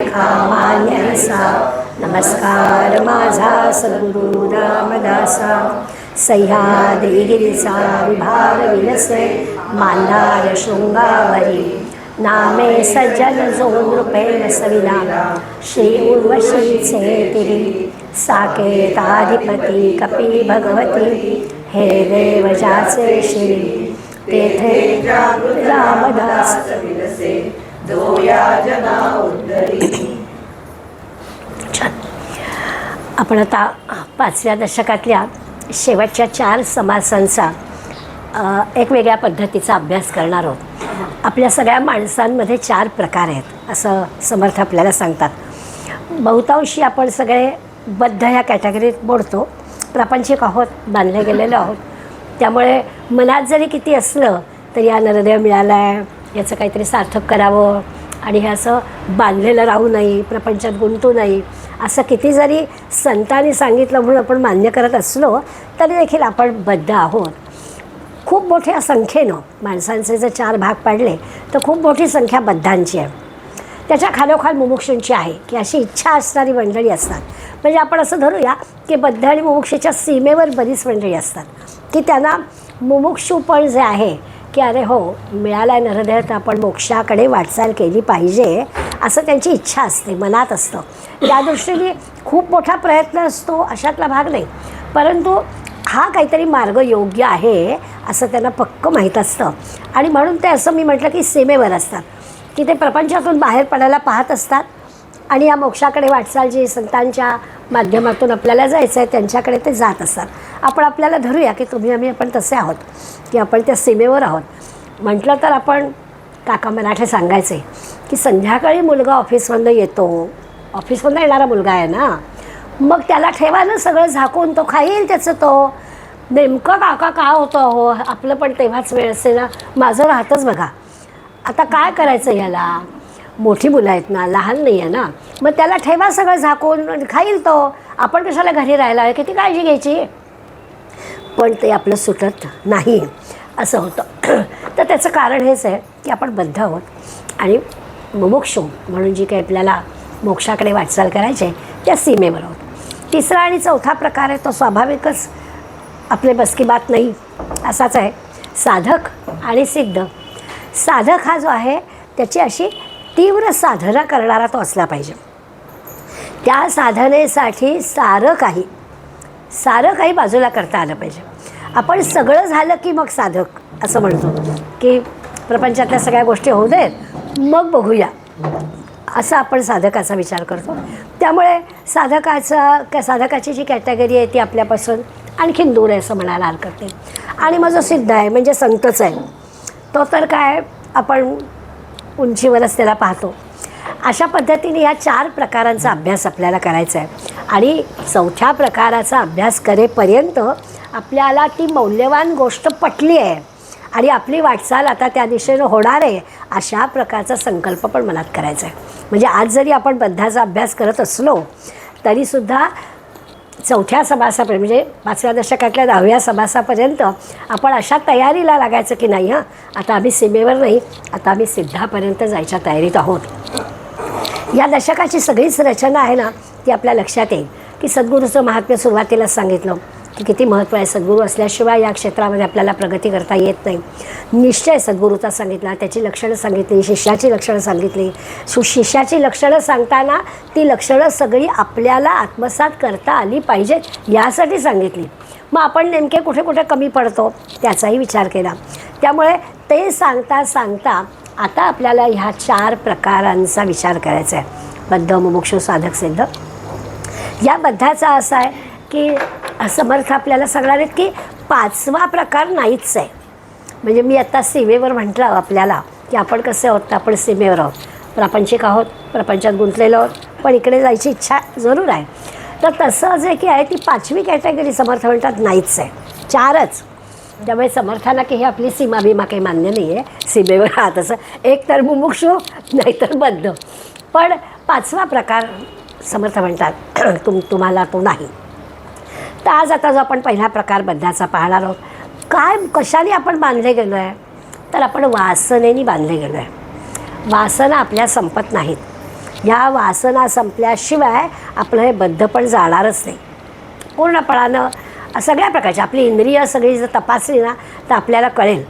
रेखा मान्यसा नमस्कार माझा सद्गुरु रामदासा सह्याद्री गिरीचा विभाग विलसे मांधार शृंगावरी नामे सज्जन जो नृपेण सविना श्री उर्वशीचे तिरी साकेताधिपती कपी भगवती हे देव जाचे श्री तेथे रामदास आपण आता 5व्या दशकातल्या शेवटच्या 4 समासांचा एक वेगळ्या पद्धतीचा अभ्यास करणार आहोत. आपल्या सगळ्या माणसांमध्ये 4 प्रकार आहेत असं समर्थ आपल्याला सांगतात. बहुतांशी आपण सगळे बद्ध ह्या कॅटेगरीत मोडतो. प्रापंचिक आहोत, बांधले गेलेलो आहोत. त्यामुळे मनात जरी किती असलं तरी या नरदेह मिळाला आहे याचं काहीतरी सार्थक करावं आणि हे असं बांधलेलं राहू नये, प्रपंचात गुंतू नये असं किती जरी संतांनी सांगितलं म्हणून आपण मान्य करत असलो तरी देखील आपण बद्ध आहोत. खूप मोठ्या संख्येनं माणसांचे जर 4 भाग पाडले तर खूप मोठी संख्या बद्धांची आहे. त्याच्या खालोखाल मुमुक्षूंची आहे की अशी इच्छा असणारी मंडळी असतात. म्हणजे आपण असं धरूया की बद्ध आणि मुमुक्षूच्या सीमेवर बरीच मंडळी असतात की त्यांना मुमुक्षूपण जे आहे की अरे हो मिळाला आहे नरदेह तर आपण मोक्षाकडे वाटचाल केली पाहिजे असं त्यांची इच्छा असते, मनात असतं. त्या दृष्टीने खूप मोठा प्रयत्न असतो अशातला भाग नाही, परंतु हा काहीतरी मार्ग योग्य आहे असं त्यांना पक्क माहीत असतं. आणि म्हणून ते असं मी म्हटलं की सीमेवर असतात की ते प्रपंचातून बाहेर पडायला पाहत असतात आणि या मोक्षाकडे वाटचाल जी संतांच्या माध्यमातून आपल्याला जायचं आहे त्यांच्याकडे ते जात असतात. आपण आपल्याला धरूया की तुम्ही आम्ही आपण तसे आहोत की आपण त्या सीमेवर आहोत. म्हटलं तर आपण काका मराठे सांगायचे की संध्याकाळी मुलगा ऑफिसमधनं येतो, ऑफिसमधनं येणारा मुलगा आहे ना, मग त्याला ठेवा ना सगळं झाकून, तो खाईल त्याचं तो. नेमकं काका का होतं हो, आपलं पण तेव्हाच वेळ असते ना, माझं राहतंच बघा. आता काय करायचं ह्याला, मोठी मुलं आहेत ना, लहान नाही आहे ना, मग त्याला ठेवा सगळं झाकून, खाईल तो, आपण कशाला घरी राहायला आहे, किती काळजी घ्यायची. पण ते आपलं सुटत नाही असं होतं. तर त्याचं कारण हेच आहे की आपण बद्ध आहोत आणि मुमुक्षू म्हणून जी काही आपल्याला मोक्षाकडे वाटचाल करायची आहे त्या सीमेवर आहोत. 3रा आणि 4था प्रकार आहे तो स्वाभाविकच आपले बस की बात नाही असाच आहे, साधक आणि सिद्ध. साधक हा जो आहे त्याची अशी तीव्र साधना करणारा तो असला पाहिजे. त्या साधनेसाठी सारं काही बाजूला करता आलं पाहिजे. आपण सगळं झालं की मग साधक असं म्हणतो की प्रपंचातल्या सगळ्या गोष्टी होऊ देत मग बघूया असं आपण साधकाचा विचार करतो. त्यामुळे साधकाची जी कॅटेगरी आहे ती आपल्यापासून आणखीन दूर आहे असं म्हणायला हरकत नाही. आणि मग जो सिद्ध आहे म्हणजे संतच आहे तो तर काय आपण उंचीवरच त्याला पाहतो. अशा पद्धतीने या 4 प्रकारांचा अभ्यास आपल्याला करायचा आहे. आणि 4थ्या प्रकाराचा अभ्यास करेपर्यंत आपल्याला ती मौल्यवान गोष्ट पटली आहे आणि आपली वाटचाल आता त्या दिशेनं होणार आहे अशा प्रकारचा संकल्प पण मनात करायचा आहे. म्हणजे आज जरी आपण बद्धाचा अभ्यास करत असलो तरीसुद्धा 4थ्या समासापर्यंत म्हणजे 5व्या दशकातल्या 10व्या समासापर्यंत आपण अशा तयारीला लागायचं की नाही हां आता आम्ही सीमेवर नाही, आता आम्ही सिद्धापर्यंत जायच्या तयारीत आहोत. या दशकाची सगळीच रचना आहे ना ती आपल्या लक्षात येईल की सद्गुरूचं महात्म्य सुरुवातीलाच सांगितलं की किती महत्त्व आहे. सद्गुरू असल्याशिवाय या क्षेत्रामध्ये आपल्याला प्रगती करता येत नाही. निश्चय सद्गुरूचा सांगितला, त्याची लक्षणं सांगितली, शिष्याची लक्षणं सांगितली. शिष्याची लक्षणं सांगताना ती लक्षणं सगळी आपल्याला आत्मसात करता आली पाहिजेत यासाठी सांगितली. मग आपण नेमके कुठे कुठे कमी पडतो त्याचाही विचार केला. त्यामुळे ते सांगता आता आपल्याला ह्या 4 प्रकारांचा विचार करायचा आहे. बद्ध, मुमुक्षू, साधक, सिद्ध. या बद्धाचा असा आहे की समर्थ आपल्याला सांगणार आहेत की 5वा प्रकार नाहीच आहे. म्हणजे मी आता सीमेवर म्हटलं आपल्याला की आपण कसे आहोत, आपण सीमेवर आहोत, प्रापंचिक आहोत, प्रपंचात गुंतलेलो आहोत, पण इकडे जायची इच्छा जरूर आहे. तर तसं जे की आहे ती 5वी कॅटेगरी समर्थ म्हणतात नाहीच आहे, 4च. त्यामुळे समर्थाला की हे आपली सीमा भीमा काही मान्य नाही आहे, सीमेवर आहात असं. एक तर मुमुक्षू नाहीतर बद्ध. पण 5वा प्रकार समर्थ म्हणतात तुम्हाला तो नाही. तर आज आता जो आपण पहिला प्रकार बद्धाचा पाहणार आहोत. कशाने आपण बांधले गेलो आहे तर आपण वासनेने बांधले गेलो आहे. वासना आपल्या संपत नाहीत. ह्या वासना संपल्याशिवाय आपलं हे बद्धपण जाणारच नाही पूर्णपणानं. सगळ्या प्रकारची आपली इंद्रिय सगळी जर तपासली ना तर आपल्याला कळेल,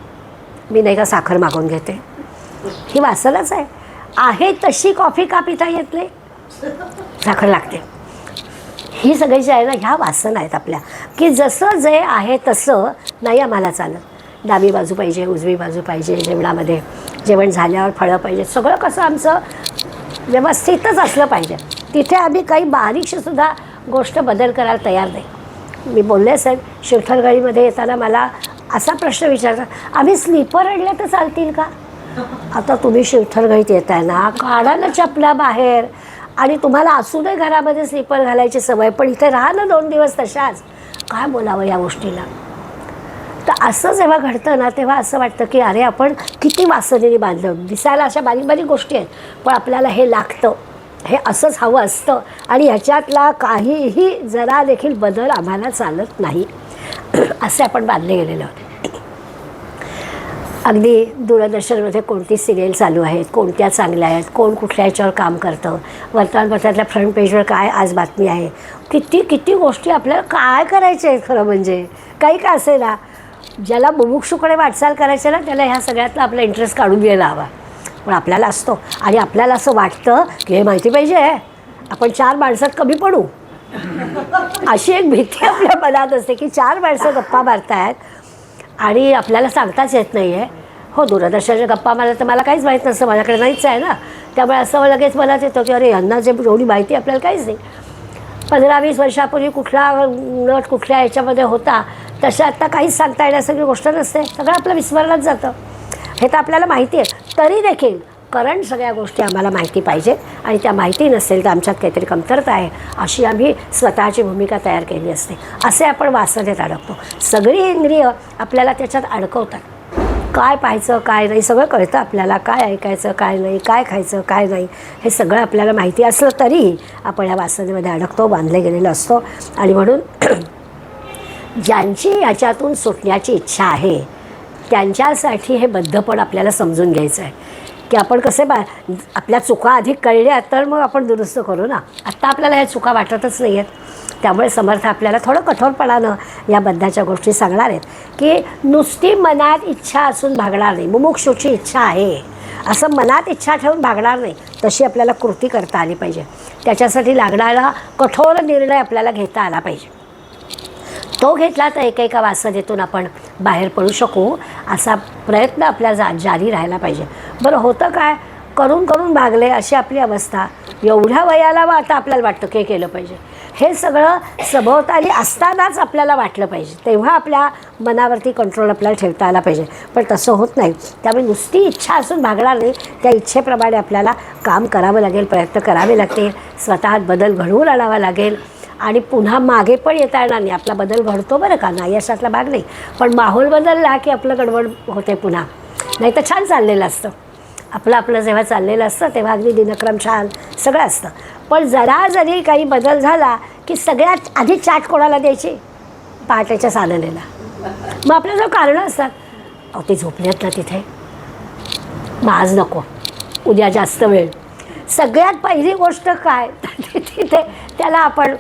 मी नाही का साखर मागून घेते, ही वासनाच आहे तशी कॉफी का पिता येत नाही, साखर लागते. ही सगळी जी आहे ना ह्या वासना आहेत आपल्या, की जसं जे आहे तसं नाही आम्हाला चालत. डावी बाजू पाहिजे, उजवी बाजू पाहिजे, जेवणामध्ये जेवण झाल्यावर फळं पाहिजे, सगळं कसं आमचं व्यवस्थितच असलं पाहिजे. तिथे आम्ही काही बारीकशीसुद्धा गोष्ट बदल करायला तयार नाही. मी बोलले साहेब, शिवथरगळीमध्ये येताना मला असा प्रश्न विचारतात, आम्ही स्लीपर आणल्या तर चालतील का? आता तुम्ही शिवथरगळीत येत आहे ना, काढा ना चपला बाहेर, आणि तुम्हाला असूनही घरामध्ये स्लीपर घालायची सवय, पण इथे राहा ना 2 दिवस तशाच, काय बोलावं या गोष्टीला. तर असं जेव्हा घडतं ना तेव्हा असं वाटतं की अरे आपण किती वासनेने बांधलं. दिसायला अशा बारीक बारीक गोष्टी आहेत, पण आपल्याला हे लागतं, हे असंच हवं असतं, आणि ह्याच्यातला काहीही जरा देखील बदल आम्हाला चालत नाही, असे आपण बांधले गेलेले होते. अगदी दूरदर्शनमध्ये कोणती सिरियल चालू आहेत, कोणत्या चांगल्या आहेत, कोण कुठल्या ह्याच्यावर काम करतं, वर्तमानपत्रातल्या फ्रंट पेजवर काय आज बातमी आहे, किती किती गोष्टी आपल्याला काय करायचे आहेत. खरं म्हणजे काही का असे ना, ज्याला मुमुक्षूकडे वाटचाल करायचं ना त्याला ह्या सगळ्यातला आपला इंटरेस्ट काढून घ्यायला हवा, पण आपल्याला असतो. आणि आपल्याला असं वाटतं की हे माहिती पाहिजे, आपण 4 माणसात कमी पडू, अशी एक भीती आपल्या मनात असते की 4 माणसं गप्पा मारतायत आणि आपल्याला सांगताच येत नाही आहे. हो, दूरदर्शनाच्या गप्पा मारल्या तर मला काहीच माहीत नसतं, माझ्याकडे नाहीच आहे ना, त्यामुळे असं लगेच मनात येतं की अरे यांना जे एवढी माहिती आपल्याला काहीच नाही. 15-20 वर्षापूर्वी कुठला नट कुठल्या ह्याच्यामध्ये होता तशा आत्ता काहीच सांगता येण्यासारखी गोष्ट नसते, सगळं आपलं विस्मरणात जातं. हे तर आपल्याला माहिती आहे, तरी देखील कारण सगळ्या गोष्टी आम्हाला माहिती पाहिजे, आणि त्या माहिती नसेल तर आमच्यात काहीतरी कमतरता आहे अशी आम्ही स्वतःची भूमिका तयार केली असते. असे आपण वासनेत अडकतो. सगळी इंद्रिय आपल्याला त्याच्यात अडकवतात. काय पाहायचं काय नाही सगळं कळतं आपल्याला, काय ऐकायचं काय नाही, काय खायचं काय नाही, हे सगळं आपल्याला माहिती असलं तरीही आपण या वासनेमध्ये अडकतो, बांधले गेलेलो असतो. आणि म्हणून ज्यांची याच्यातून सुटण्याची इच्छा आहे त्यांच्यासाठी हे बद्धपण आपल्याला समजून घ्यायचं आहे की आपण कसे आपल्या चुका अधिक कळल्या तर मग आपण दुरुस्त करू ना. आत्ता आपल्याला ह्या चुका वाटतच नाही आहेत, त्यामुळे समर्थ आपल्याला थोडं कठोरपणानं या बद्धाच्या गोष्टी सांगणार आहेत की नुसती मनात इच्छा असून भागणार नाही. मुमुक्षूची इच्छा आहे असं मनात इच्छा ठेवून भागणार नाही, तशी आपल्याला कृती करता आली पाहिजे. त्याच्यासाठी लागणारा कठोर निर्णय आपल्याला घेता आला पाहिजे. तो घेतला तर एकेका वासनेतून आपण बाहेर पडू शकू, असा प्रयत्न आपल्या जारी राहायला पाहिजे. बरं होतं काय, करून करून भागले अशी आपली अवस्था. एवढ्या वयाला आता आपल्याला वाटतं की केलं पाहिजे, हे सगळं सभोवताली असतानाच आपल्याला वाटलं पाहिजे, तेव्हा आपल्या मनावरती कंट्रोल आपल्याला ठेवता आला पाहिजे. पण तसं होत नाही, त्यामुळे नुसती इच्छा असून भागणार नाही, त्या इच्छेप्रमाणे आपल्याला काम करावं लागेल, प्रयत्न करावे लागतील, स्वतःत बदल घडवून आणावा लागेल. आणि पुन्हा मागे पण येता येणार नाही. आपला बदल घडतो बरं का, नाही अशातला भाग नाही, पण माहोल बदलला की आपलं गडबड होते पुन्हा. नाही तर छान चाललेलं असतं आपलं जेव्हा चाललेलं असतं तेव्हा अगदी दिनक्रम छान सगळं असतं. पण जरी काही बदल झाला की सगळ्यात आधी चाट कोणाला द्यायची, पहाटेच्या साधनेला. मग आपल्याजवळ कारणं असतात, अहो ते झोपलेत ना तिथे, मग आज नको, उद्या जास्त वेळ. सगळ्यात पहिली गोष्ट काय तिथे त्याला आपण,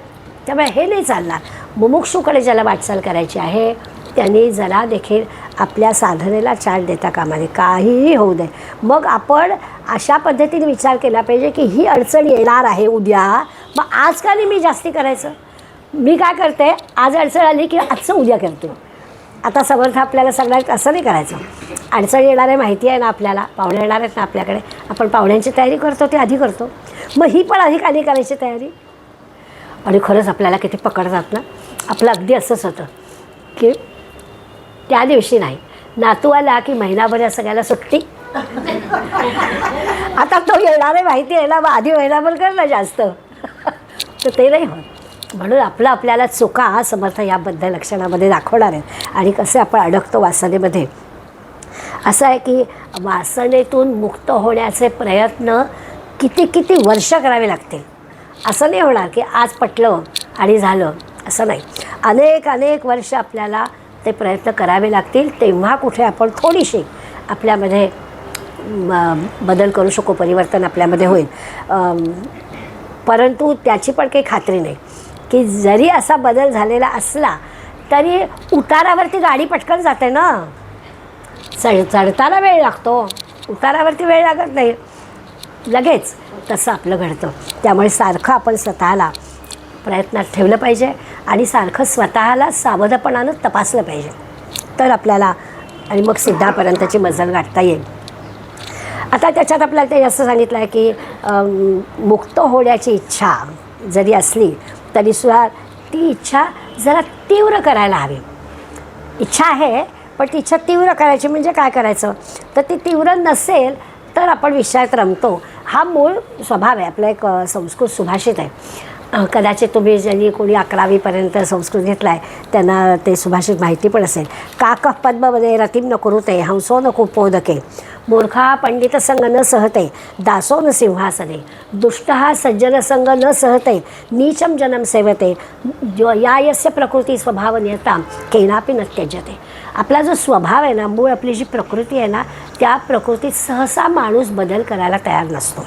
त्यामुळे हे नाही चालणार. मुमुक्षूकडे ज्याला वाटचाल करायची आहे त्यांनी जरा देखील आपल्या साधनेला चाट देता कामा नये, काहीही होऊ दे. मग आपण अशा पद्धतीने विचार केला पाहिजे की ही अडचण येणार आहे उद्या, मग आज का नाही मी जास्ती करायचं, मी काय करते आज अडचण आली की आजचं उद्या करते. आता समर्थ आपल्याला सांगणार असं नाही करायचं. अडचण येणार आहे माहिती आहे ना आपल्याला, पाहुणे येणार आहेत ना आपल्याकडे, आपण पाहुण्यांची तयारी करतो ते आधी करतो, मग ही पण अधिक आधी करायची तयारी. आणि खरंच आपल्याला किती पकडतात ना. आपलं अगदी असंच होतं की त्या दिवशी नाही, नातू आला की महिनाभर या सगळ्याला सुट्टी. आता तो येणार आहे माहिती आहे ना, मग आधी महिनाभर कर ना जास्त, तर ते नाही होत. म्हणून आपल्याला चुका समर्थ याबद्दल लक्षणामध्ये दाखवणार आहेत. आणि कसे आपण अडकतो वासनेमध्ये, असं आहे की वासनेतून मुक्त होण्याचे प्रयत्न किती वर्ष करावे लागतील. असं नाही होणार की आज पटलं आणि झालं, असं नाही. अनेक वर्ष आपल्याला ते प्रयत्न करावे लागतील, तेव्हा कुठे आपण थोडीशी आपल्यामध्ये बदल करू शकू, परिवर्तन आपल्यामध्ये होईल. परंतु त्याची पण काही खात्री नाही की जरी असा बदल झालेला असला तरी उतारावरती गाडी पटकन जाते ना. चढताना वेळ लागतो, उतारावरती वेळ लागत नाही लगेच. तसं आपलं घडतं. त्यामुळे सारखं आपण स्वतःला प्रयत्नात ठेवलं पाहिजे आणि सारखं स्वतःला सावधपणानं तपासलं पाहिजे, तर आपल्याला आणि मग सिद्धापर्यंतची मजल गाठता येईल. आता त्याच्यात आपल्याला ते असं सांगितलं आहे की मुक्त होण्याची इच्छा जरी असली तरीसुद्धा ती इच्छा जरा तीव्र करायला हवी. इच्छा आहे पण ती इच्छा तीव्र करायची म्हणजे काय करायचं, तर ती तीव्र नसेल तर आपण विषयात रमतो. हा मूळ स्वभाव आहे. आपला एक संस्कृत सुभाषित आहे, कदाचित तुम्ही ज्यांनी कोणी 11वीपर्यंत संस्कृत घेतला आहे त्यांना ते सुभाषित माहिती पण असेल. काकः पद्मवदे रतिं न कुरुते हंसो न कुपोदके मूर्खा पंडितसंग न सहते दासो न सिंहासने दुष्टः सज्जनसंग न सहते नीचम जनम सेवते यायस्य प्रकृती स्वभाव नियतां केनापि न त्यजते. आपला जो स्वभाव आहे ना, मूळ आपली जी प्रकृती आहे ना, त्या प्रकृतीत सहसा माणूस बदल करायला तयार नसतो.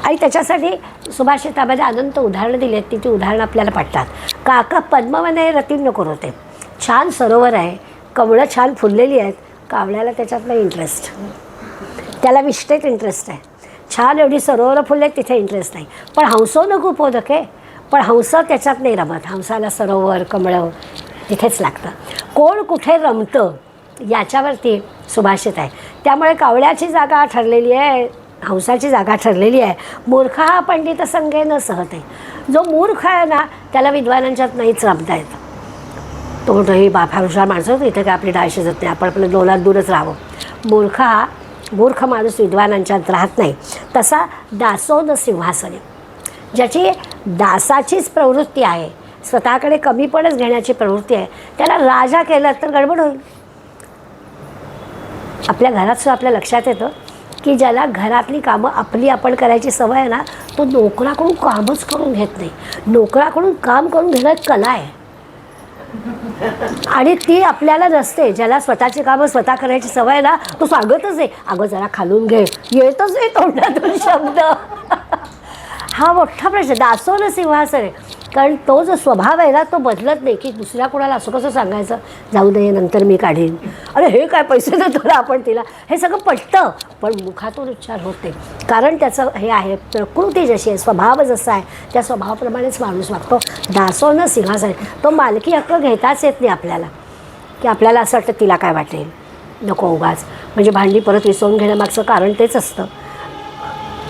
आणि त्याच्यासाठी सुभाषितामध्ये अनंत उदाहरणं दिली आहेत. ती उदाहरणं आपल्याला पटतात. काका पद्मवने रतिं न कुरुते, छान सरोवर आहे, कमळं छान फुललेली आहेत, कावळ्याला त्याच्यात नाही इंटरेस्ट, त्याला विष्टेत इंटरेस्ट आहे. छान एवढी सरोवरं फुलले तिथे इंटरेस्ट नाही. पण हंसो न कुपोदके, पण हंस त्याच्यात नाही रमत. हंसाला सरोवर कमळं तिथेच लागतं. कोण कुठे रमतं याच्यावरती सुभाषित आहे. त्यामुळे कावळ्याची जागा ठरलेली आहे, हंसाची जागा ठरलेली आहे. मूर्ख हा पंडित संगे न सहते, जो मूर्ख आहे ना त्याला विद्वानांच्यात नाहीच रमता येतं. तो म्हणतो ही फार हुशार माणसं होतं, इथे काय आपली डाळ शिजत नाही, आपण आपल्या दोनात दूरच राहावं. मूर्ख माणूस विद्वानांच्यात राहत नाही. तसा दासो न सिंहासने, ज्याची दासाचीच प्रवृत्ती आहे, स्वतःकडे कमीपणच घेण्याची प्रवृत्ती आहे, त्याला राजा केलं तर गडबड होईल. आपल्या घरात सुद्धा आपल्या लक्षात येतं की ज्याला घरातली कामं आपली आपण करायची सवय आहे ना, तो नोकराकडून कामच करून घेत नाही. नोकराकडून काम करून घेणं एक कला आहे आणि ती आपल्याला नसते. ज्याला स्वतःची कामं स्वतः करायची सवय आहे ना, तो सांगतच आहे, अगं जरा खालून घे, येतच आहे तोंडातून शब्द. हा मोठा प्रश्न. दासो न सिंहासन, कारण तो जो स्वभाव आहे ना तो बदलत नाही. की दुसऱ्या कोणाला असं कसं सांगायचं, जाऊ दे नंतर मी काढीन, अरे हे काय पैसे देतो ना आपण तिला, हे सगळं पटतं पण मुखातून उच्चार होते. कारण त्याचं हे आहे, प्रकृती जशी आहे, स्वभाव जसा आहे त्या स्वभावाप्रमाणेच माणूस वागतो. दासो न सिंहासन, तो मालकी हक्क घेताच येत नाही आपल्याला. की आपल्याला असं वाटतं तिला काय वाटेल, नको उगाच. म्हणजे भांडी परत विसरून घेण्यामागचं कारण तेच असतं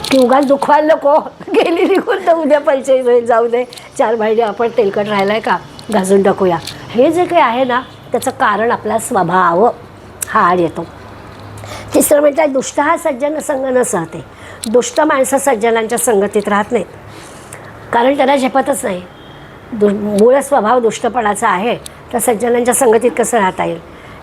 की उगाच दुखवायला नको, गेली निघून तर उद्या पैसे होईल, जाऊ दे 4 भांडी आपण तेलकट राहिला आहे का घासून टाकूया. हे जे काही आहे ना त्याचं कारण आपला स्वभाव हा आड येतो. तिसरं म्हटलं आहे दुष्ट हा सज्जन संग न सहते. दुष्ट माणसं सज्जनांच्या संगतीत राहत नाहीत, कारण त्यांना झेपतच नाही. मूळ स्वभाव दुष्टपणाचा आहे तर सज्जनांच्या संगतीत कसं राहता येईल.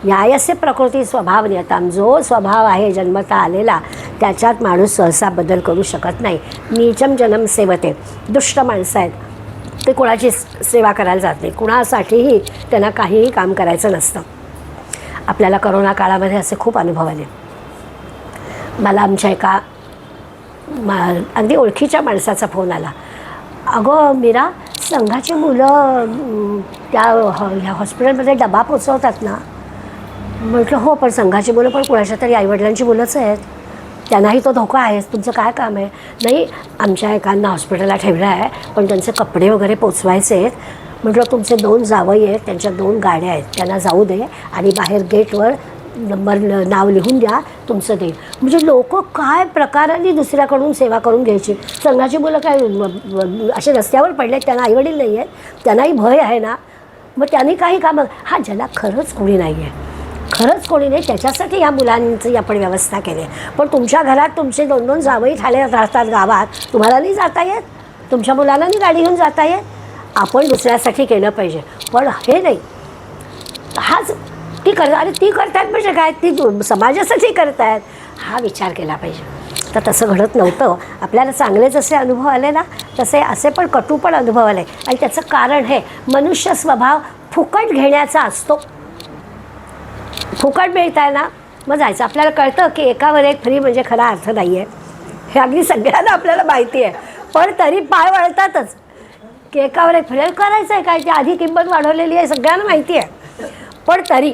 यायस्य प्रकृती स्वभाव नियताम, जो स्वभाव आहे जन्मता आलेला त्याच्यात माणूस सहसा बदल करू शकत नाही. नीचम जन्म सेवते, दुष्ट माणसं आहेत ते कोणाची सेवा करायला जात नाही, कुणासाठीही त्यांना काहीही काम करायचं नसतं. आपल्याला करोना काळामध्ये असे खूप अनुभव आले. मला आमच्या एका अगदी ओळखीच्या माणसाचा फोन आला, अगं मीरा संघाची मुलं त्या ह्या हॉस्पिटलमध्ये डबा पोचवतात ना. म्हटलं हो, पण संघाची मुलं पण कुणाच्या तरी आईवडिलांची मुलंच आहेत, त्यांनाही तो धोका आहे, तुमचं काय काम आहे. नाही आमच्या एकांना हॉस्पिटलला ठेवलं आहे पण त्यांचे कपडे वगैरे पोचवायचे आहेत. म्हटलं तुमचे 2 जावई आहेत, त्यांच्या 2 गाड्या आहेत, त्यांना जाऊ दे आणि बाहेर गेटवर नंबर नाव लिहून द्या, तुमचं देईल. म्हणजे लोक काय प्रकाराने दुसऱ्याकडून सेवा करून घ्यायची. संघाची मुलं काय असे रस्त्यावर पडले, त्यांना आईवडील नाही आहेत, त्यांनाही भय आहे ना, मग त्यांनी काही कामं. हा ज्याला खरंच कोणी नाही आहे, खरंच कोणी नाही, त्याच्यासाठी ह्या मुलांची आपण व्यवस्था केली आहे. पण तुमच्या घरात तुमचे 2-2 जावई ठाले राहतात गावात, तुम्हाला नाही जाता येत, तुमच्या मुलाला नाही गाडी घेऊन जाता येत. आपण दुसऱ्यासाठी केलं पाहिजे, पण हे नाही. हाच ती आणि ती करतायत म्हणजे काय, ती समाजासाठी करतायत, हा विचार केला पाहिजे. तर तसं घडत नव्हतं. आपल्याला चांगले जसे अनुभव आले ना तसे असे पण कटू पण अनुभव आले. आणि त्याचं कारण हे मनुष्य स्वभाव फुकट घेण्याचा असतो. फुकट मिळत आहे ना मग जायचं. आपल्याला कळतं की एकावर एक फ्री म्हणजे खरा अर्थ नाही आहे, हे अगदी सगळ्यांना आपल्याला माहिती आहे. पण तरी पाय वळतातच की एकावर एक फ्री करायचं आहे काय, ती आधी किंमत वाढवलेली आहे सगळ्यांना माहिती आहे. पण तरी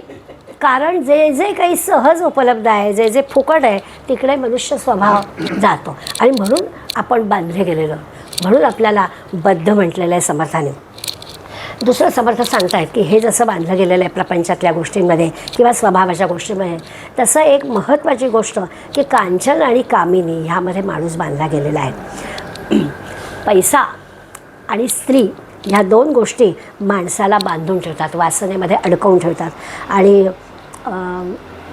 कारण जे जे काही सहज उपलब्ध आहे, जे जे फुकट आहे, तिकडे मनुष्य स्वभाव जातो. आणि म्हणून आपण बांधले गेलेलो, म्हणून आपल्याला बद्ध म्हटलेलं आहे समर्थाने. दुसरं समर्थ सांगतायत की हे जसं बांधलं गेलेलं आहे प्रपंचातल्या गोष्टींमध्ये किंवा स्वभावाच्या गोष्टींमध्ये, तसं एक महत्त्वाची गोष्ट की कांचन आणि कामिनी ह्यामध्ये माणूस बांधला गेलेला आहे. पैसा आणि स्त्री ह्या दोन गोष्टी माणसाला बांधून ठेवतात, वासनेमध्ये अडकवून ठेवतात. आणि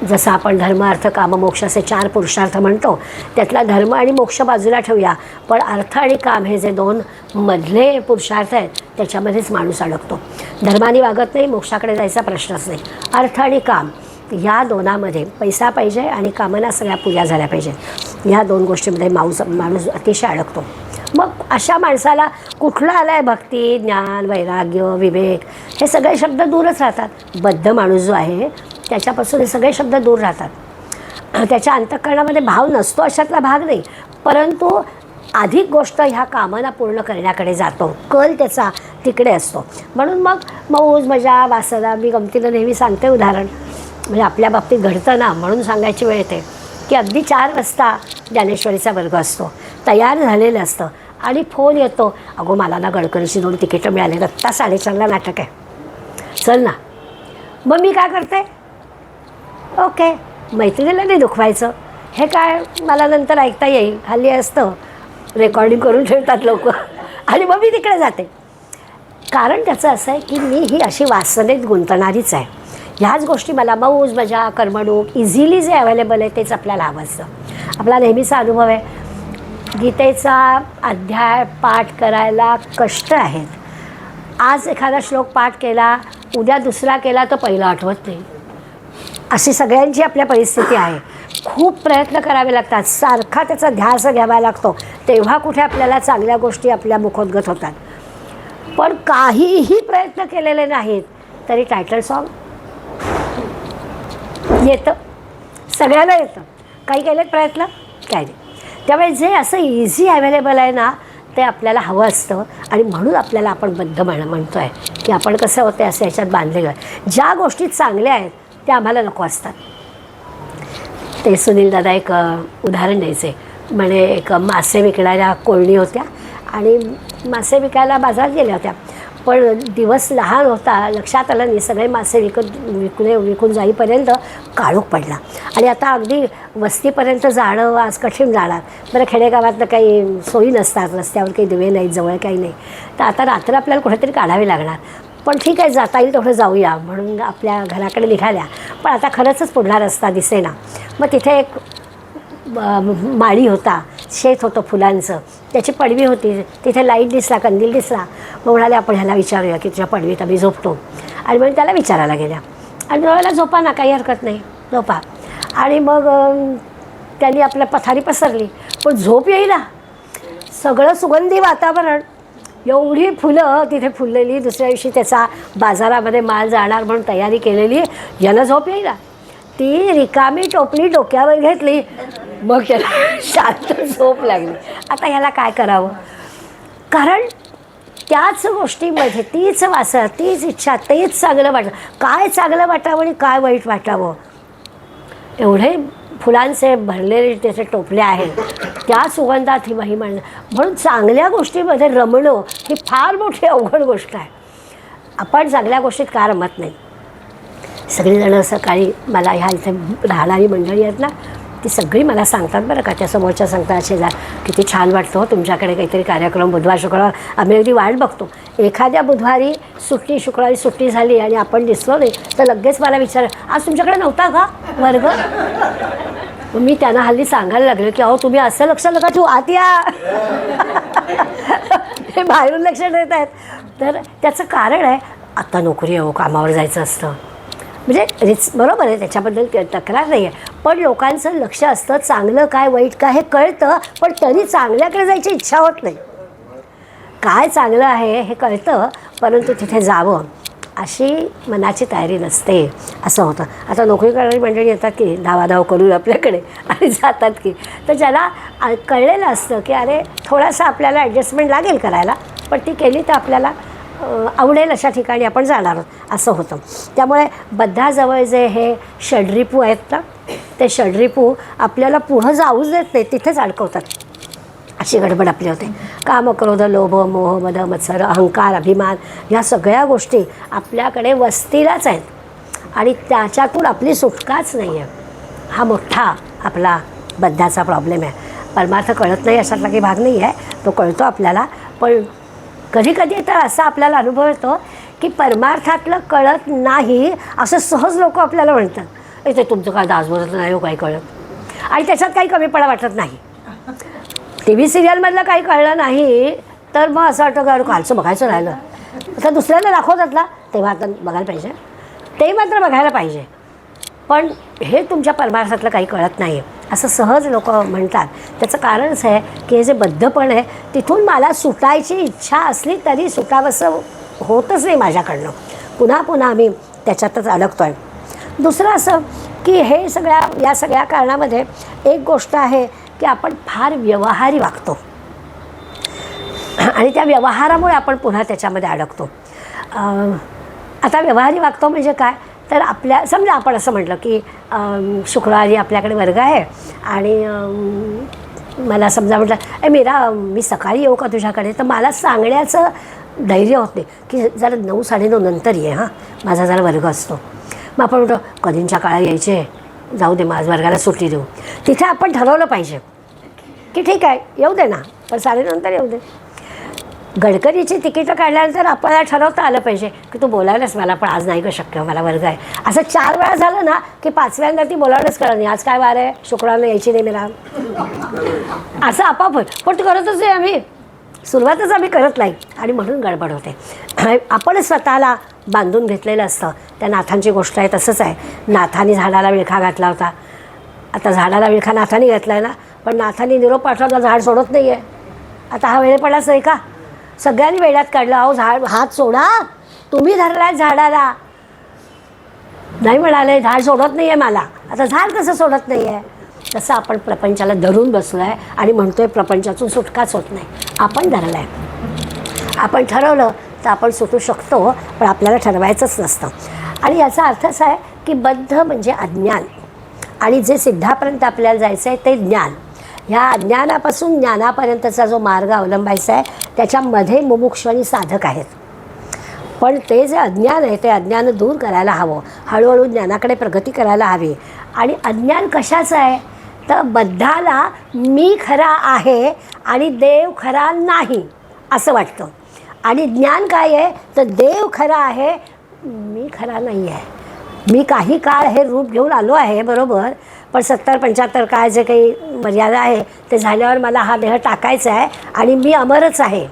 जसं आपण धर्म अर्थ काम मोक्ष असे 4 पुरुषार्थ म्हणतो, त्यातला धर्म आणि मोक्ष बाजूला ठेवूया, पण अर्थ आणि काम हे जे 2 मधले पुरुषार्थ आहेत त्याच्यामध्येच माणूस अडकतो. धर्माने वागत नाही, मोक्षाकडे जायचा प्रश्नच नाही. अर्थ आणि काम या दोनामध्ये पैसा पाहिजे आणि कामना सगळ्या पुऱ्या झाल्या पाहिजेत, ह्या 2 गोष्टीमध्ये माणूस अतिशय अडकतो. मग अशा माणसाला कुठलं आलं आहे भक्ती, ज्ञान, वैराग्य, विवेक हे सगळे शब्द दूरच राहतात. बद्ध माणूस जो आहे त्याच्यापासून हे सगळे शब्द दूर राहतात. त्याच्या अंतःकरणामध्ये भाव नसतो अशातला भाग नाही, परंतु अधिक गोष्ट ह्या कामना पूर्ण करण्याकडे जातो, कल त्याचा तिकडे असतो. म्हणून मग मौज मजा वासना, मी गमतीनं नेहमी सांगते उदाहरण, म्हणजे आपल्या बाबतीत घडतं ना म्हणून सांगायची वेळ येते की अगदी 4 वाजता ज्ञानेश्वरीचा वर्ग असतो, तयार झालेलं असतं आणि फोन येतो, अगो मला ना गडकरीची 2 तिकीटं मिळाले, आत्ता 4:30ला नाटक आहे, चल ना. मग मी काय करते, ओके, मैत्रिणीला नाही दुखवायचं, हे काय मला नंतर ऐकता येईल, हल्ली असतं रेकॉर्डिंग करून ठेवतात लोक, आणि मग मी तिकडे जाते. कारण त्याचं असं आहे की मी ही अशी वासनेत गुंतणारीच आहे. ह्याच गोष्टी मला मौज मजा करमणूक इझिली जे अवेलेबल आहे तेच आपल्याला हवं असतं. आपला नेहमीचा अनुभव आहे, गीतेचा अध्याय पाठ करायला कष्ट आहेत. आज एखादा श्लोक पाठ केला, उद्या दुसरा केला तर पहिला आठवत नाही, अशी सगळ्यांची आपल्या परिस्थिती आहे. खूप प्रयत्न करावे लागतात, सारखा त्याचा ध्यास घ्यावा लागतो, तेव्हा कुठे आपल्याला चांगल्या गोष्टी आपल्या मुखोद्गत होतात. पण काहीही प्रयत्न केलेले नाहीत तरी टायटल सॉन्ग येतं, सगळ्यांना येतं. काही केलेत प्रयत्न, काय नाही. त्यामुळे जे असं इझी अवेलेबल आहे ना ते आपल्याला हवं असतं. आणि म्हणून आपल्याला आपण बद्ध म्हणतो आहे की आपण कसं होते असं याच्यात बांधले गेलं. ज्या गोष्टी चांगल्या आहेत त्या आम्हाला नको असतात. ते सुनील दादा एक उदाहरण द्यायचे, म्हणे एक मासे विकणाऱ्या कोळणी होत्या आणि मासे विकायला बाजारात गेल्या होत्या, पण दिवस लहान होता, लक्षात आलं नाही, सगळे मासे विकून जाईपर्यंत काळोख पडला. आणि आता अगदी वस्तीपर्यंत जाणं आज कठीण जाणार. बरं, खेडेगावातनं काही सोयी नसतात, रस्त्यावर काही दिवे नाहीत, जवळ काही नाही, तर आता रात्र आपल्याला कुठेतरी काढावी लागणार. पण ठीक आहे, जाता येईल तेवढं जाऊया म्हणून आपल्या घराकडे निघाल्या. पण आता खरंचच पुढला रस्ता दिसेना. मग तिथे एक माळी होता, शेत होतं फुलांचं, त्याची पडवी होती, तिथे लाईट दिसला, कंदील दिसला. मग म्हणाले आपण ह्याला विचारूया की तुझ्या पडवीत आम्ही झोपतो. आणि म्हणून त्याला विचारायला गेल्या आणि म्हणाला झोपा ना, काही हरकत नाही, झोपा. आणि मग त्यांनी आपल्या पथारी पसरली, पण झोप येईना. सगळं सुगंधी वातावरण, एवढी फुलं तिथे फुललेली, दुसऱ्या दिवशी त्याचा बाजारामध्ये माल जाणार म्हणून तयारी केलेली, याला झोप येईना. ती रिकामी टोपली डोक्यावर घेतली, मग त्याला शांत झोप लागली. आता ह्याला काय करावं, कारण त्याच गोष्टीमध्ये तीच वासना, तीच इच्छा, तेच चांगलं वाटतं. काय चांगलं वाटावं आणि काय वाईट वाटावं, एवढे फुलांचे भरलेले त्याचे टोपले आहेत, त्या सुगंधात ही महिमा. म्हणून चांगल्या गोष्टीमध्ये रमणं ही फार मोठी अवघड गोष्ट आहे. आपण चांगल्या गोष्टीत का रमत नाही. सगळीजणं सकाळी मला ह्या इथे राहणारी मंडळी आहेत ना, ती सगळी मला सांगतात बरं का, त्या समोरच्या सांगतात शेजार, किती छान वाटतं हो तुमच्याकडे काहीतरी कार्यक्रम बुधवार शुक्रवार, आम्ही अगदी वाट बघतो. एखाद्या बुधवारी सुट्टी, शुक्रवारी सुट्टी झाली आणि आपण दिसलो नाही तर लगेच मला विचार, आज तुमच्याकडे नव्हता का वर्ग. मग मी त्यांना हल्ली सांगायला लागले की अहो तुम्ही असं लक्ष नका ठेवू, आत या. हे बाहेरून लक्ष देत आहेत. तर त्याचं कारण आहे, आत्ता नोकरी आहे हो, कामावर जायचं असतं. म्हणजे बरोबर आहे, त्याच्याबद्दल तक्रार नाही आहे, पण लोकांचं लक्ष असतं चांगलं काय वाईट काय हे कळतं, पण तरी चांगल्याकडे जायची इच्छा होत नाही. काय चांगलं आहे हे कळतं, परंतु तिथे जावं अशी मनाची तयारी नसते, असं होतं. आता नोकरी करणारी मंडळी येतात की धावाधाव करून आपल्याकडे आणि जातात की, तर ज्याला कळलेलं असतं की अरे थोडासा आपल्याला ॲडजस्टमेंट लागेल करायला, पण ती केली तर आपल्याला आवडेल अशा ठिकाणी आपण जाणार आहोत, असं होतं. त्यामुळे बद्धाजवळ जे हे षड्रिपू आहेत ना, ते षड्रिपू आपल्याला पुढं जाऊच देत नाही, तिथेच अडकवतात. अशी गडबड आपली होते. काम, क्रोध, लोभ, मोह, मद, मत्सर, अहंकार, अभिमान ह्या सगळ्या गोष्टी आपल्याकडे वस्तीलाच आहेत आणि त्याच्यातून आपली सुटकाच नाही आहे. हा मोठा आपला बद्धाचा प्रॉब्लेम आहे. परमार्थ कळत नाही अशातला काही भाग नाही आहे, तो कळतो आपल्याला. पण कधी कधी तर असा आपल्याला अनुभव येतो की परमार्थातलं कळत नाही असं सहज लोक आपल्याला म्हणतात. ते तुमचं काय दासबोधत नाही हो, काही कळत, आणि त्याच्यात काही कमीपणा वाटत नाही. टी व्ही सिरियलमधलं काही कळलं नाही तर मग असं वाटतं का कालचं बघायचं राहिलं, आता दुसऱ्याला दाखवतात ना तेव्हा आता बघायला पाहिजे, ते मात्र बघायला पाहिजे. पण हे तुमच्या परमार्थातलं काही कळत नाही असं सहज लोक म्हणतात. त्याचं कारणच आहे की हे जे बद्धपण आहे तिथून मला सुटायची इच्छा असली तरी सुटावंसं होतच नाही माझ्याकडनं. पुन्हा पुन्हा आम्ही त्याच्यातच अडकतो आहे. दुसरं असं की हे या सगळ्या कारणामध्ये एक गोष्ट आहे की आपण फार व्यवहारी वागतो आणि त्या व्यवहारामुळे आपण पुन्हा त्याच्यामध्ये अडकतो. आता व्यवहारी वागतो म्हणजे काय, तर आपल्या समजा आपण असं म्हटलं की शुक्रवारी आपल्याकडे वर्ग आहे आणि मला समजा म्हटलं मीरा मी सकाळी येऊ का तुझ्याकडे, तर मला सांगण्याचं धैर्य होत नाही की जरा 9, 9:30 नंतर ये, हां माझा जरा वर्ग असतो. मग आपण म्हणतो कधींच्या काळा यायचे, जाऊ दे माझ वर्गाला सुट्टी देऊ. तिथे आपण ठरवलं पाहिजे की ठीक आहे येऊ दे ना, पण 9:30 नंतर येऊ दे. गडकरीची तिकीटं काढल्यानंतर आपल्याला ठरवता आलं पाहिजे की तू बोलायलाच मला, पण आज नाही का शक्य, मला वर्ग आहे. असं 4 वेळा झालं ना की 5व्यांदा ती बोलावणंच कळत नाही, आज काय वार आहे, शुक्रवारला यायची नाही मेरा, असं आपापच. पण करतच नाही आम्ही, सुरुवातच आम्ही करत नाही आणि म्हणून गडबड होते. आपण स्वतःला बांधून घेतलेलं असतं. त्या नाथांची गोष्ट आहे तसंच आहे. नाथाने झाडाला विळखा घातला होता. आता झाडाला विळखा नाथाने घातला आहे ना, पण नाथाने निरोप पाठवला, झाड सोडत नाही आहे. आता हा वेळेपणाच नाही का, सगळ्यांनी वेळात काढलं. अहो झाड हात सोडा, तुम्ही धरलाय झाडाला, नाही म्हणाले झाड सोडत नाही आहे मला, आता झाड कसं सोडत नाही आहे. तसं आपण प्रपंचाला धरून बसलो आहे आणि म्हणतोय प्रपंचातून सुटकाच होत नाही. आपण धरलं आहे, आपण ठरवलं तर आपण सुटू शकतो, पण आपल्याला ठरवायचंच नसतं. आणि याचा अर्थ असा आहे की बद्ध म्हणजे अज्ञान आणि जे सिद्धापर्यंत आपल्याला जायचं आहे ते ज्ञान. ह्या अज्ञानापासून ज्ञानापर्यंतचा जो मार्ग अवलंबायचा आहे त्याच्यामध्ये मुमुक्ष आणि साधक आहेत. पण ते जे अज्ञान आहे ते अज्ञान दूर करायला हवं, हळूहळू ज्ञानाकडे प्रगती करायला हवी. आणि अज्ञान कशाचं आहे, तर बद्धाला मी खरा आहे आणि देव खरा नाही असं वाटतं. आणि ज्ञान काय आहे, तर देव खरा आहे, मी खरा नाही आहे. मी काही काळ हे रूप घेऊन आलो आहे बरोबर, पण 70-75 काळ जे काही मर्यादा आहे ते झाल्यावर मला हा देह टाकायचा आहे आणि मी अमरच आहे.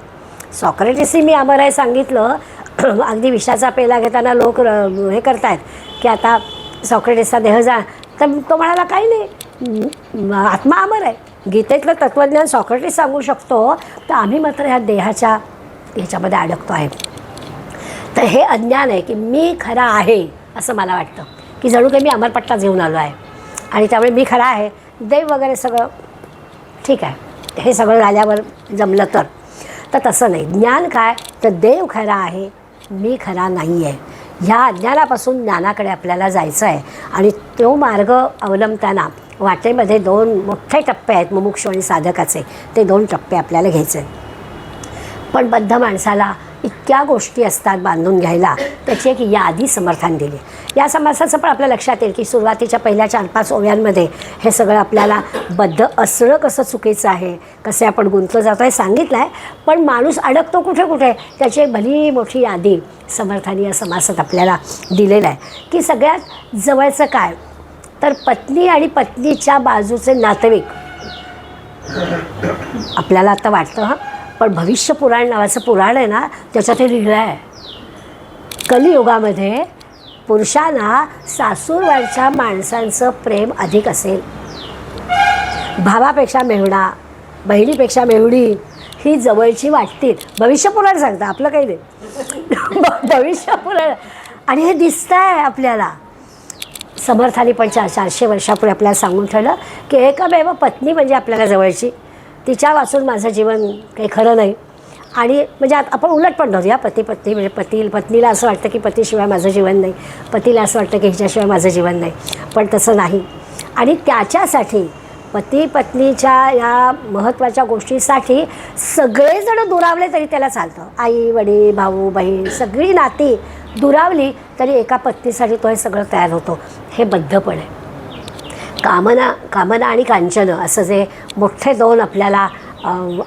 सॉक्रेटिसनी मी अमर आहे सांगितलं. अगदी विषाचा पेला घेताना लोक हे करतायत की आता सॉक्रेटिसचा देह जा, तर तो म्हणाला काही नाही, आत्मा अमर आहे. गीतेतलं तत्त्वज्ञान सॉक्रेटिस सांगू शकतो, तर आम्ही मात्र ह्या देहाच्या ह्याच्यामध्ये अडकतो आहे. तर हे अज्ञान आहे की मी खरा आहे असं मला वाटतं, की जणू काही मी अमरपट्टा घेऊन आलो आहे आणि त्यामुळे मी खरा आहे, देव वगैरे सगळं ठीक आहे. हे सगळं झाल्यावर जमलं तर तसं नाही. ज्ञान काय, तर देव खरा आहे, मी खरा नाही आहे. ह्या अज्ञानापासून ज्ञानाकडे आपल्याला जायचं आहे. आणि तो मार्ग अवलंबताना वाटेमध्ये 2 मोठे टप्पे आहेत मुमुक्ष आणि साधकाचे, ते 2 टप्पे आपल्याला घ्यायचे. पण बद्ध माणसाला इतक्या गोष्टी असतात बांधून घ्यायला, त्याची एक यादी समर्थान दिली. या समर्थाचं पण आपल्या लक्षात येईल की सुरुवातीच्या पहिल्या 4-5 ओव्यांमध्ये हे सगळं आपल्याला बद्ध असणं कसं चुकीचं आहे, कसे आपण गुंतलं जातो आहे सांगितलं आहे. पण माणूस अडकतो कुठे कुठे त्याची एक भली मोठी यादी समर्थानी या समासात आपल्याला दिलेलं आहे. की सगळ्यात जवळचं काय, तर पत्नी आणि पत्नीच्या बाजूचे नातेवाईक. आपल्याला आता वाटतं हां, पण भविष्य पुराण नावाचं पुराण आहे ना, त्याच्यात हे लिहिलं आहे कलियुगामध्ये पुरुषांना सासूरवाडच्या माणसांचं प्रेम अधिक असेल. भावापेक्षा मेहुणा, बहिणीपेक्षा मेहुणी, ही जवळची वाटतील. भविष्यपुराण सांगतं, आपलं काही नाही. भविष्यपुराण. आणि हे दिसतं आहे आपल्याला. समर्थाने पण 400 वर्षापूर्वी आपल्याला सांगून ठेवलं की एकमेव पत्नी म्हणजे आपल्याला जवळची, तिच्या वाचून माझं जीवन काही खरं नाही. आणि म्हणजे आपण उलट पण धरूया, पती पत्नी म्हणजे पत्नीला असं वाटतं की पतीशिवाय माझं जीवन नाही, पतीला असं वाटतं की हिच्याशिवाय माझं जीवन नाही. पण तसं नाही. आणि त्याच्यासाठी पती पत्नीच्या या महत्त्वाच्या गोष्टीसाठी सगळेजण दुरावले तरी त्याला चालतं. आई वडील भाऊ बहीण सगळी नाती दुरावली तरी एका पत्नीसाठी तो हे सगळं तयार होतो. हे बद्धपण आहे. कामना आणि कांचन असं जे मोठे दोन आपल्याला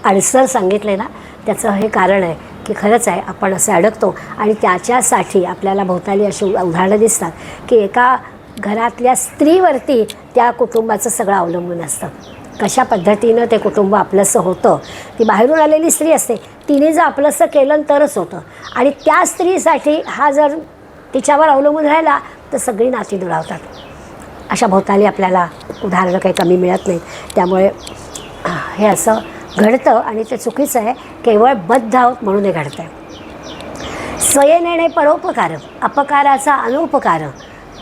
अडसर सांगितले ना, त्याचं हे कारण आहे की खरंच आहे आपण असे अडकतो. आणि त्याच्यासाठी आपल्याला भोवताली अशी उदाहरणं दिसतात की एका घरातल्या स्त्रीवरती त्या कुटुंबाचं सगळं अवलंबून असतं. कशा पद्धतीनं ते कुटुंब आपलंसं होतं. ती बाहेरून आलेली स्त्री असते, तिने जर आपलंसं केलं तरच होतं. आणि त्या स्त्रीसाठी हा जर तिच्यावर अवलंबून राहिला तर सगळी नाती दुरावतात. अशा भोवताली आपल्याला उदाहरणं काही कमी मिळत नाहीत. त्यामुळे हे असं घडतं आणि ते चुकीचं आहे. केवळ बद्ध आहोत म्हणून हे घडतं आहे. स्वये नेणे परोपकार, अपकाराचा अनुपकार,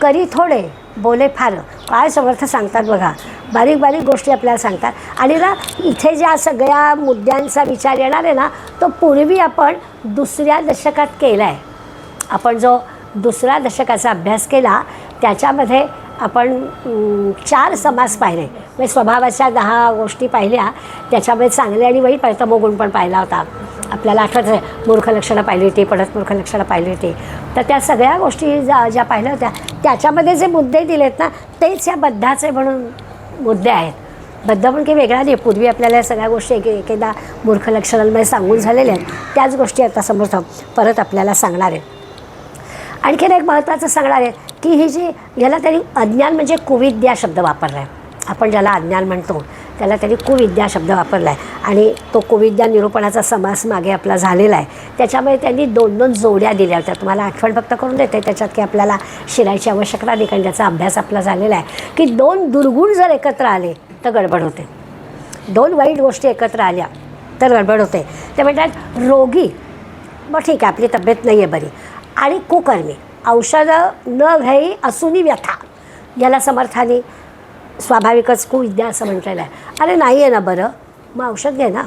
करी थोडे बोले फार. काय समर्थ सांगतात बघा. बारीक बारीक गोष्टी आपल्याला सांगतात. आणि ना इथे ज्या सगळ्या मुद्द्यांचा विचार येणार आहे ना, तो पूर्वी आपण दुसऱ्या दशकात केला आहे. आपण जो दुसऱ्या दशकाचा अभ्यास केला त्याच्यामध्ये आपण 4 समास पाहिले. म्हणजे स्वभावाच्या 10 गोष्टी पाहिल्या. त्याच्यामध्ये चांगले आणि वाईट पाहिजे, तमोगुण पण पाहिला होता. आपल्याला आठवतं आहे, मूर्ख लक्षणं पाहिली होती, पडत मूर्ख लक्षणं पाहिली होती. तर त्या सगळ्या गोष्टी ज्या पाहिल्या होत्या त्याच्यामध्ये जे मुद्दे दिलेत ना, तेच या बद्धाचे म्हणून मुद्दे आहेत. बद्ध पण काही वेगळा नाही. पूर्वी आपल्याला या सगळ्या गोष्टी एकेदा मूर्ख लक्षणांमध्ये सांगून झालेल्या आहेत. त्याच गोष्टी आता समर्थ परत आपल्याला सांगणार आहेत. आणखीन एक महत्त्वाचं सांगणार आहे की ही जी याला त्यांनी अज्ञान म्हणजे कुविद्या शब्द वापरला आहे. आपण ज्याला अज्ञान म्हणतो त्याला त्यांनी कुविद्या शब्द वापरला आहे. आणि तो कुविद्या निरूपणाचा समास मागे आपला झालेला आहे. त्याच्यामध्ये त्यांनी 2-2 जोड्या दिल्या होत्या. तुम्हाला आठवण फक्त करून देते त्याच्यात की आपल्याला शिरायची आवश्यकता नाही, कारण त्याचा अभ्यास आपला झालेला आहे की 2 दुर्गुण जर एकत्र आले तर गडबड होते. 2 वाईट गोष्टी एकत्र आल्या तर गडबड होते. ते म्हणतात रोगी, मग ठीक आहे आपली तब्येत नाही आहे बरी, आणि कुकर्मी, औषधं न घ्याई असूनी व्यथा. याला समर्थाने स्वाभाविकच कुविद्या असं म्हटलेलं आहे. अरे नाही आहे ना बरं, मग औषध घे ना.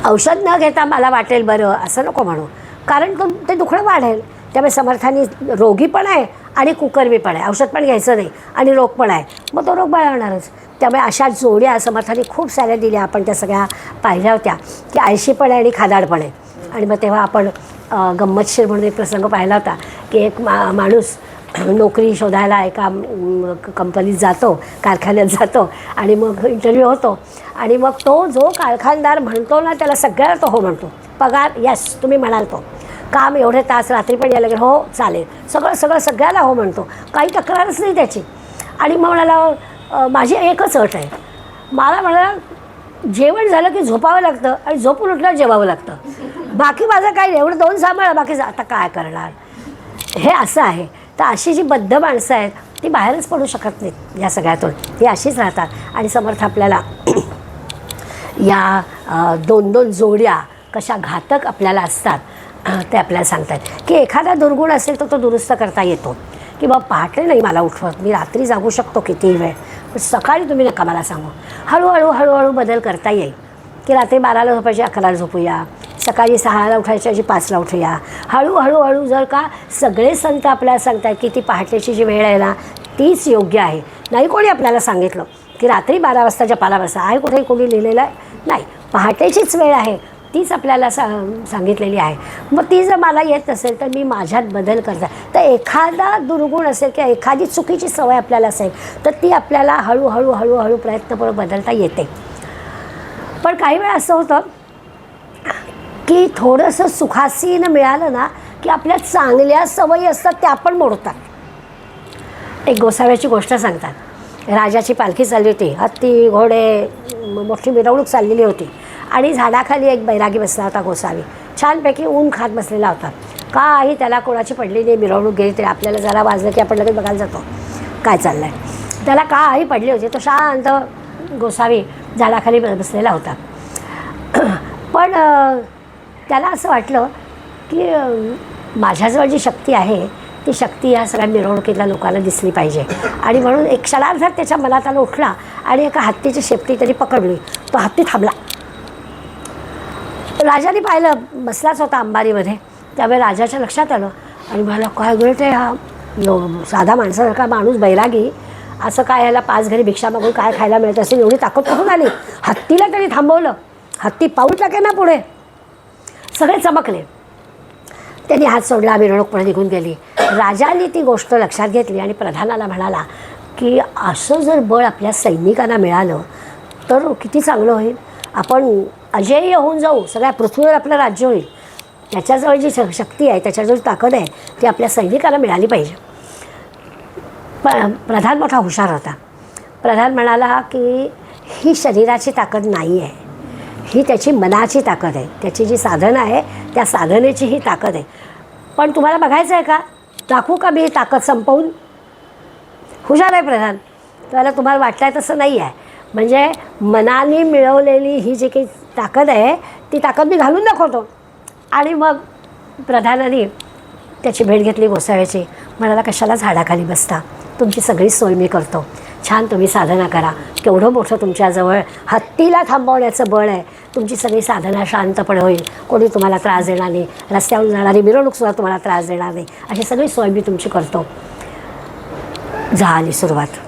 औषध न घेता मला वाटेल बरं असं नको म्हणू, कारण ते दुखणं वाढेल. त्यामुळे समर्थाने रोगी पण आहे आणि कुकर्मी पण आहे, औषध पण घ्यायचं नाही आणि रोग पण आहे, मग तो रोग बळवणारच. त्यामुळे अशा जोड्या समर्थाने खूप साऱ्या दिल्या. आपण त्या सगळ्या पाहिल्या होत्या की आळशी पण आहे आणि खादाड पण आहे. आणि मग तेव्हा आपण गंमतशीर म्हणून एक प्रसंग पाहिला होता की एक माणूस नोकरी शोधायला एका कंपनीत जातो, कारखान्यात जातो आणि मग इंटरव्ह्यू होतो. आणि मग तो जो कारखानदार म्हणतो ना त्याला सगळ्याला तो हो म्हणतो. पगार यस तुम्ही म्हणाल तो, काम एवढे तास, रात्री पण यायला लागेल, हो चालेल, सगळ्याला हो म्हणतो, काही तक्रारच नाही त्याची. आणि मग म्हणाला माझी एकच अट आहे, मला म्हणाला जेवण झालं की झोपावं लागतं आणि झोपून उठल्यावर जेवावं लागतं, बाकी माझं काही नाही, एवढं 2 सांभाळा, बाकी आता काय करणार. हे असं आहे. तर अशी जी बद्ध माणसं आहेत ती बाहेरच पडू शकत नाहीत या सगळ्यातून, ती अशीच राहतात. आणि समर्थ आपल्याला या 2-2 जोड्या कशा घातक आपल्याला असतात ते आपल्याला सांगतात. की एखादा दुर्गुण असेल तर तो दुरुस्त करता येतो. की बाबा पहाटे नाही मला उठवत, मी रात्री जागू शकतो कितीही वेळ, पण सकाळी तुम्ही नका मला सांगू. हळूहळू बदल करता येईल. की रात्री 12ला झोपायची 11ला झोपूया, सकाळी 6ला उठायच्या ऐवजी 5ला उठूया. हळूहळू जर का सगळे संत आपल्याला सांगतात की ती पहाटेची जी वेळ आहे ना तीच योग्य आहे. नाही कोणी आपल्याला सांगितलं की रात्री 12 वाजता जपाला बसा, आहे कुठेही कोणी लिहिलेलं आहे नाही, पहाटेचीच वेळ आहे तीच आपल्याला सांगितलेली आहे. मग ती जर मला येत नसेल तर मी माझ्यात बदल करता. तर एखादा दुर्गुण असेल किंवा एखादी चुकीची सवय आपल्याला असेल तर ती आपल्याला हळूहळू प्रयत्नपूर्वक बदलता येते. पण काही वेळा असं होतं की थोडंसं सुखासीन मिळालं ना की आपल्या चांगल्या सवयी असतात त्या पण मोडतात. एक गोसाव्याची गोष्ट सांगतात. राजाची पालखी चालली होती, हत्ती घोडे मोठी मिरवणूक चाललेली होती आणि झाडाखाली एक बैरागी बसला होता गोसावी. छानपैकी ऊन खात बसलेला होता. काही त्याला कोणाची पडली नाही, मिरवणूक गेली तरी आपल्याला जरा वाजलं की आपण लगेच बघायला जातो काय चाललं आहे. त्याला काही पडली होती, तो शांत गोसावी झाडाखाली बसलेला होता. पण त्याला असं वाटलं की माझ्याजवळ जी शक्ती आहे ती शक्ती या सगळ्या मिरवणुकीतल्या लोकांना दिसली पाहिजे. आणि म्हणून एक क्षणार्धात त्याच्या मनात आलं, उठला आणि एका हत्तीची शेपटी त्यांनी पकडली. तो हत्ती थांबला. राजाने पाहिलं, बसलाच होता अंबारीमध्ये. त्यावेळी राजाच्या लक्षात आलं आणि म्हणाला, काय गळ ते हा साधा माणसासारखा माणूस बैरागी, असं काय याला 5 घरी भिक्षा मागून काय खायला मिळत असेल, एवढी ताकद कुठून आली. हत्तीला त्यांनी थांबवलं. हत्ती पाऊल टाके ना पुढे. सगळे चमकले. त्यांनी हात सोडला, मिरवणूक पुढे निघून गेली. राजाने ती गोष्ट लक्षात घेतली आणि प्रधानाला म्हणाला की असं जर बळ आपल्या सैनिकांना मिळालं तर किती चांगलं होईल. आपण अजेय होऊन जाऊ, सगळ्या पृथ्वीवर आपलं राज्य होईल. त्याच्याजवळ जी शक्ती आहे, त्याच्याजवळ ताकद आहे, ती आपल्या सैनिकांना मिळाली पाहिजे. प्रधान मोठा हुशार होता. प्रधान म्हणाला की ही शरीराची ताकद नाही आहे, ही त्याची मनाची ताकद आहे. त्याची जी साधना आहे त्या साधनेची ही ताकद आहे. पण तुम्हाला बघायचं आहे का, दाखवू का मी ही ताकद संपवून. हुशार आहे प्रधान. त्याला तुम्हाला वाटतं आहे तसं नाही आहे. म्हणजे मनाने मिळवलेली ही जी काही ताकद आहे ती ताकद मी घालून दाखवतो. आणि मग प्रधानाने त्याची भेट घेतली गोसाव्याची. म्हणाला, कशाला झाडाखाली बसता, तुमची सगळी सोय मी करतो. छान तुम्ही साधना करा. केवढं मोठं तुमच्याजवळ हत्तीला थांबवण्याचं बळ आहे. तुमची सगळी साधना शांतपणे होईल. कोणी तुम्हाला त्रास देणार नाही. रस्त्यावरून जाणारी मिरवणूकसुद्धा तुम्हाला त्रास देणार नाही. अशी सगळी सोय मी तुमची करतो. झाली सुरुवात.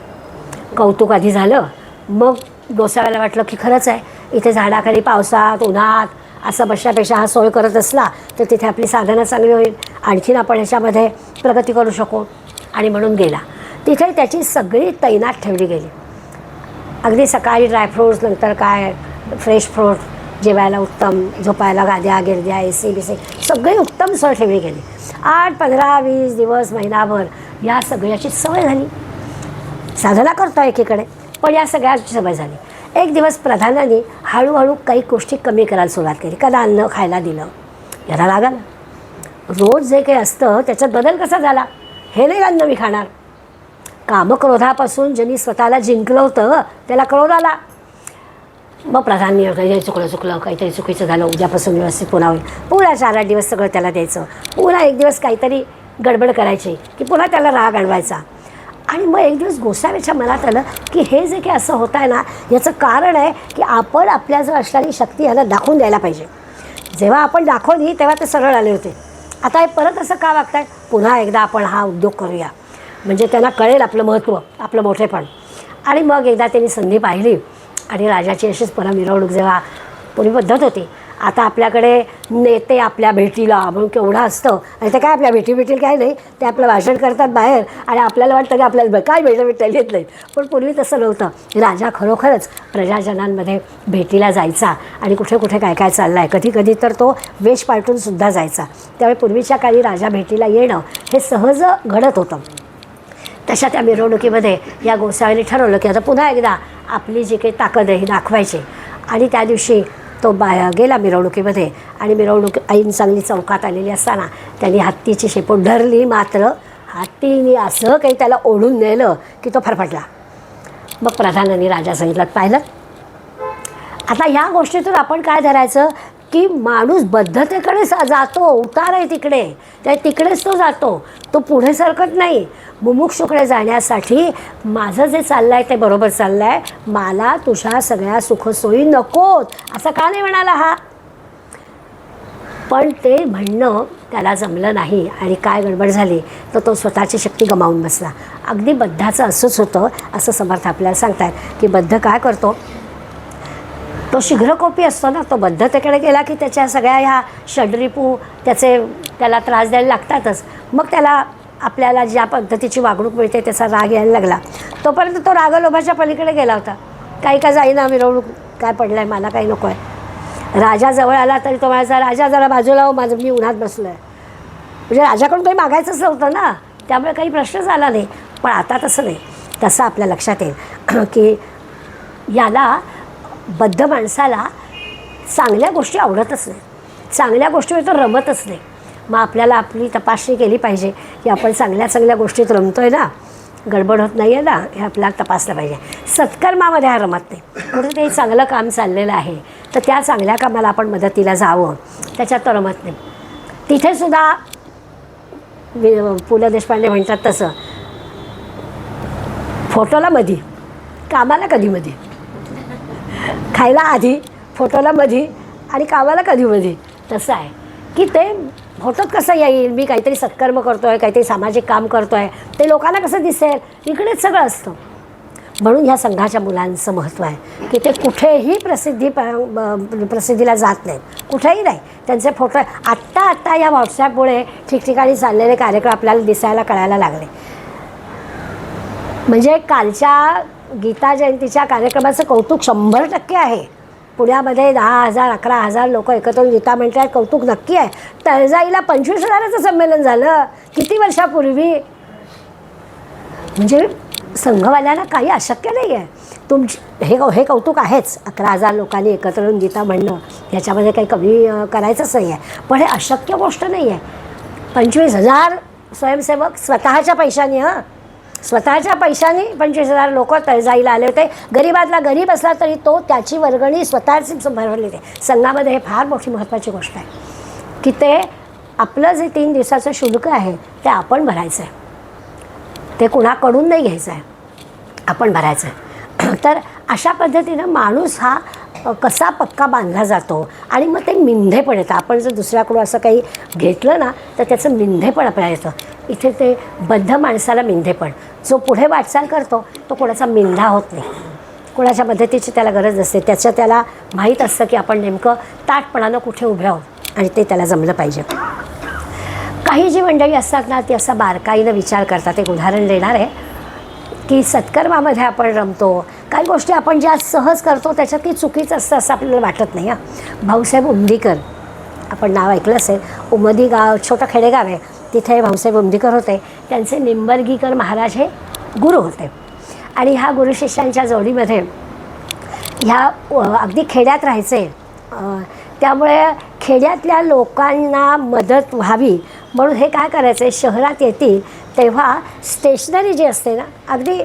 कौतुक आधी झालं. मग गोसाव्याला वाटलं की खरंच आहे, इथे झाडाखाली पावसात उन्हात असं बसण्यापेक्षा हा सोय करत असला तर तिथे आपली साधना चांगली होईल. आणखीन आपण ह्याच्यामध्ये प्रगती करू शकू. आणि म्हणून गेला. तिथे त्याची सगळी तैनात ठेवली गेली. अगदी सकाळी ड्रायफ्रूट्स, नंतर काय फ्रेश फ्रूट, जेवायला उत्तम, झोपायला गाद्या गिरद्या, AC BC सगळी उत्तम सोय ठेवली गेली. 8, 15, 20 दिवस, महिनाभर या सगळ्याची सवय झाली. साधना करतो एकीकडे, पण या सगळ्याची सवय झाली. एक दिवस प्रधानाने हळूहळू काही गोष्टी कमी करायला सुरुवात केली. कदा अन्न खायला दिलं, याला राग आला. रोज जे काही असतं त्याच्यात बदल कसा झाला. हे नाही अन्न मी खाणार. कामक्रोधापासून ज्यांनी स्वतःला जिंकलं होतं त्याला क्रोध आला. मग प्रधानने हे चुकलं, काहीतरी चुकीचं झालं, उद्यापासून व्यवस्थित पुन्हा होईल. पुन्हा 4-8 दिवस सगळं त्याला द्यायचं. पुन्हा एक दिवस काहीतरी गडबड करायची की पुन्हा त्याला राग आणवायचा. आणि मग एक दिवस गोसाव्याच्या मनात आलं की हे जे काही असं होत आहे ना, याचं कारण आहे की आपण आपल्याजवळ असणारी शक्ती याला दाखवून द्यायला पाहिजे. जेव्हा आपण दाखवली तेव्हा ते सरळ आले होते. आता हे परत असं का वागत आहे. पुन्हा एकदा आपण हा उद्योग करूया, म्हणजे त्यांना कळेल आपलं महत्त्व, आपलं मोठेपण. आणि मग एकदा त्यांनी संधी पाहिली. आणि राजाची अशीच पुन्हा मिरवणूक जेव्हा पूर्वी पद्धत होती. आता आपल्याकडे नेते आपल्या भेटीला म्हणून केवढं असतं. आणि ते काय आपल्या भेटील काय नाही, ते आपलं भाषण करतात बाहेर आणि आपल्याला वाटतं की आपल्याला काय भेटायला येत नाही. पण पूर्वी तसं नव्हतं. राजा खरोखरच प्रजाजनांमध्ये भेटीला जायचा आणि कुठे कुठे काय काय चाललं आहे, कधी कधी तर तो वेश पालटूनसुद्धा जायचा. त्यामुळे पूर्वीच्या काळी राजा भेटीला येणं हे सहज घडत होतं. तशा त्या मिरवणुकीमध्ये या गोसाव्याने ठरवलं की आता पुन्हा एकदा आपली जी काही ताकद आहे ही दाखवायची. आणि त्या दिवशी तो गेला मिरवणुकीमध्ये. आणि मिरवणूक ऐन चांगली चौकात आलेली असताना त्यांनी हत्तीची शेपूट धरली. मात्र हत्तीने असं काही त्याला ओढून नेलं की तो फरफटला. मग प्रधानाने राजा सांगितलं, पाहिलं. आता ह्या गोष्टीतून आपण काय धरायचं की माणूस बद्धतेकडे जातो. उतार आहे तिकडे, तिकडेच तो जातो. तो पुढे सरकत नाही. मुमुक्षुकडे जाण्यासाठी माझं जे चाललं आहे ते बरोबर चाललं आहे. मला तुझ्या सगळ्या सुखसोयी नकोत असं का नाही म्हणाला हा. पण ते म्हणणं त्याला जमलं नाही. आणि काय गडबड झाली तर तो स्वतःची शक्ती गमावून बसला. अगदी बद्धाचं असंच होतं असं समर्थ आपल्याला सांगतात की बद्ध काय करतो, तो शीघ्रकोपी असतो ना. तो बद्धतेकडे गेला की त्याच्या सगळ्या ह्या षड्रिपू त्याला त्रास द्यायला लागतातच. मग त्याला आपल्याला ज्या पद्धतीची वागणूक मिळते त्याचा राग यायला लागला. तोपर्यंत तो रागलोभाच्या पलीकडे गेला होता. काही का जाईना मिरवणूक, काय पडलं आहे, मला काही नको आहे. राजा जवळ आला तरी तो म्हणायचा, राजा जरा बाजूला हो, माझं मी उन्हात बसलो आहे. म्हणजे राजाकडून काही मागायचंच नव्हतं ना, त्यामुळे काही प्रश्नच आला नाही. पण आता तसं नाही. तसं आपल्या लक्षात येईल की याला बद्ध माणसाला चांगल्या गोष्टी आवडतच नाही. चांगल्या गोष्टीवर तो रमतच नाही. मग आपल्याला आपली तपासणी केली पाहिजे की आपण चांगल्या गोष्टीत रमतो आहे ना, गडबड होत नाही आहे ना, हे आपल्याला तपासलं पाहिजे. सत्कर्मामध्ये हा रमत नाही. कुठेतरी चांगलं काम चाललेलं आहे, तर त्या चांगल्या कामाला आपण मदतीला जावं, त्याच्यात तो रमत नाही. तिथेसुद्धा पु ल देशपांडे म्हणतात तसं, फोटोला मधी, कामाला कधी मधी, खायला आधी, फोटोला मधी आणि कामाला कधी मधी. तसं आहे की ते फोटोत कसं येईल, मी काहीतरी सत्कर्म करतो आहे, काहीतरी सामाजिक काम करतो आहे, ते लोकांना कसं दिसेल, इकडेच सगळं असतं. म्हणून ह्या संघाच्या मुलांचं महत्त्व आहे की ते कुठेही प्रसिद्धीला जात नाहीत, कुठेही नाही. त्यांचे फोटो आत्ता या व्हॉट्सॲपमुळे ठिकठिकाणी चाललेले कार्यक्रम आपल्याला दिसायला कळायला लागले. म्हणजे कालच्या गीता जयंतीच्या कार्यक्रमाचं कौतुक 100% आहे. पुण्यामध्ये 10,000 11,000 लोक एकत्र येऊन गीता म्हणतात, कौतुक नक्की आहे. तळजाईला 25,000चं संमेलन झालं किती वर्षापूर्वी. म्हणजे संघवाल्यांना काही अशक्य नाही आहे. हे कौतुक आहेच, 11,000 लोकांनी एकत्र येऊन गीता म्हणणं, ह्याच्यामध्ये काही कमी करायचंच नाही आहे. पण हे अशक्य गोष्ट नाही आहे. 25,000 स्वयंसेवक स्वतःच्या पैशाने, स्वतःच्या पैशाने 25,000 लोक तळजाईला आले होते. गरीबातला गरीब असला तरी तो त्याची वर्गणी स्वतःच भरवली होते. संघामध्ये हे फार मोठी महत्त्वाची गोष्ट आहे की ते आपलं जे 3 दिवसाचं शुल्क आहे ते आपण भरायचं आहे, ते कुणाकडून नाही घ्यायचं आहे, आपण भरायचं आहे. तर अशा पद्धतीनं माणूस हा कसा पक्का बांधला जातो आणि मग ते मिंधेपण येतं. आपण जर दुसऱ्याकडून असं काही घेतलं ना तर त्याचं मिंधेपण आपल्याला येतं. इथे ते बद्ध माणसाला मिंधेपण, जो पुढे वाटचाल करतो तो कोणाचा मिंधा होत नाही, कोणाच्या मदतीची त्याला गरज नसते. त्याला माहीत असतं की आपण नेमकं ताटपणानं कुठे उभे आहोत आणि ते त्याला जमलं पाहिजे. काही जी मंडळी असतात ना ती असा बारकाईनं विचार करतात. एक उदाहरण देणार आहे की सत्कर्मामध्ये आपण रमतो, काही गोष्टी आपण ज्या सहज करतो त्याच्यात ती चुकीचं असतं असं आपल्याला वाटत नाही. भाऊसाहेब उमदीकर, आपण नाव ऐकलं असेल, उमदी गाव छोटं खेडेगाव आहे, तिथे भाऊसाहेब उमदीकर होते. त्यांचे निंबर्गीकर महाराज हे गुरु होते आणि ह्या गुरुशिष्यांच्या जोडीमध्ये ह्या अगदी खेड्यात राहायचे. त्यामुळे खेड्यातल्या लोकांना मदत व्हावी म्हणून हे काय करायचे, शहरात येतील तेव्हा स्टेशनरी जी असते ना, अगदी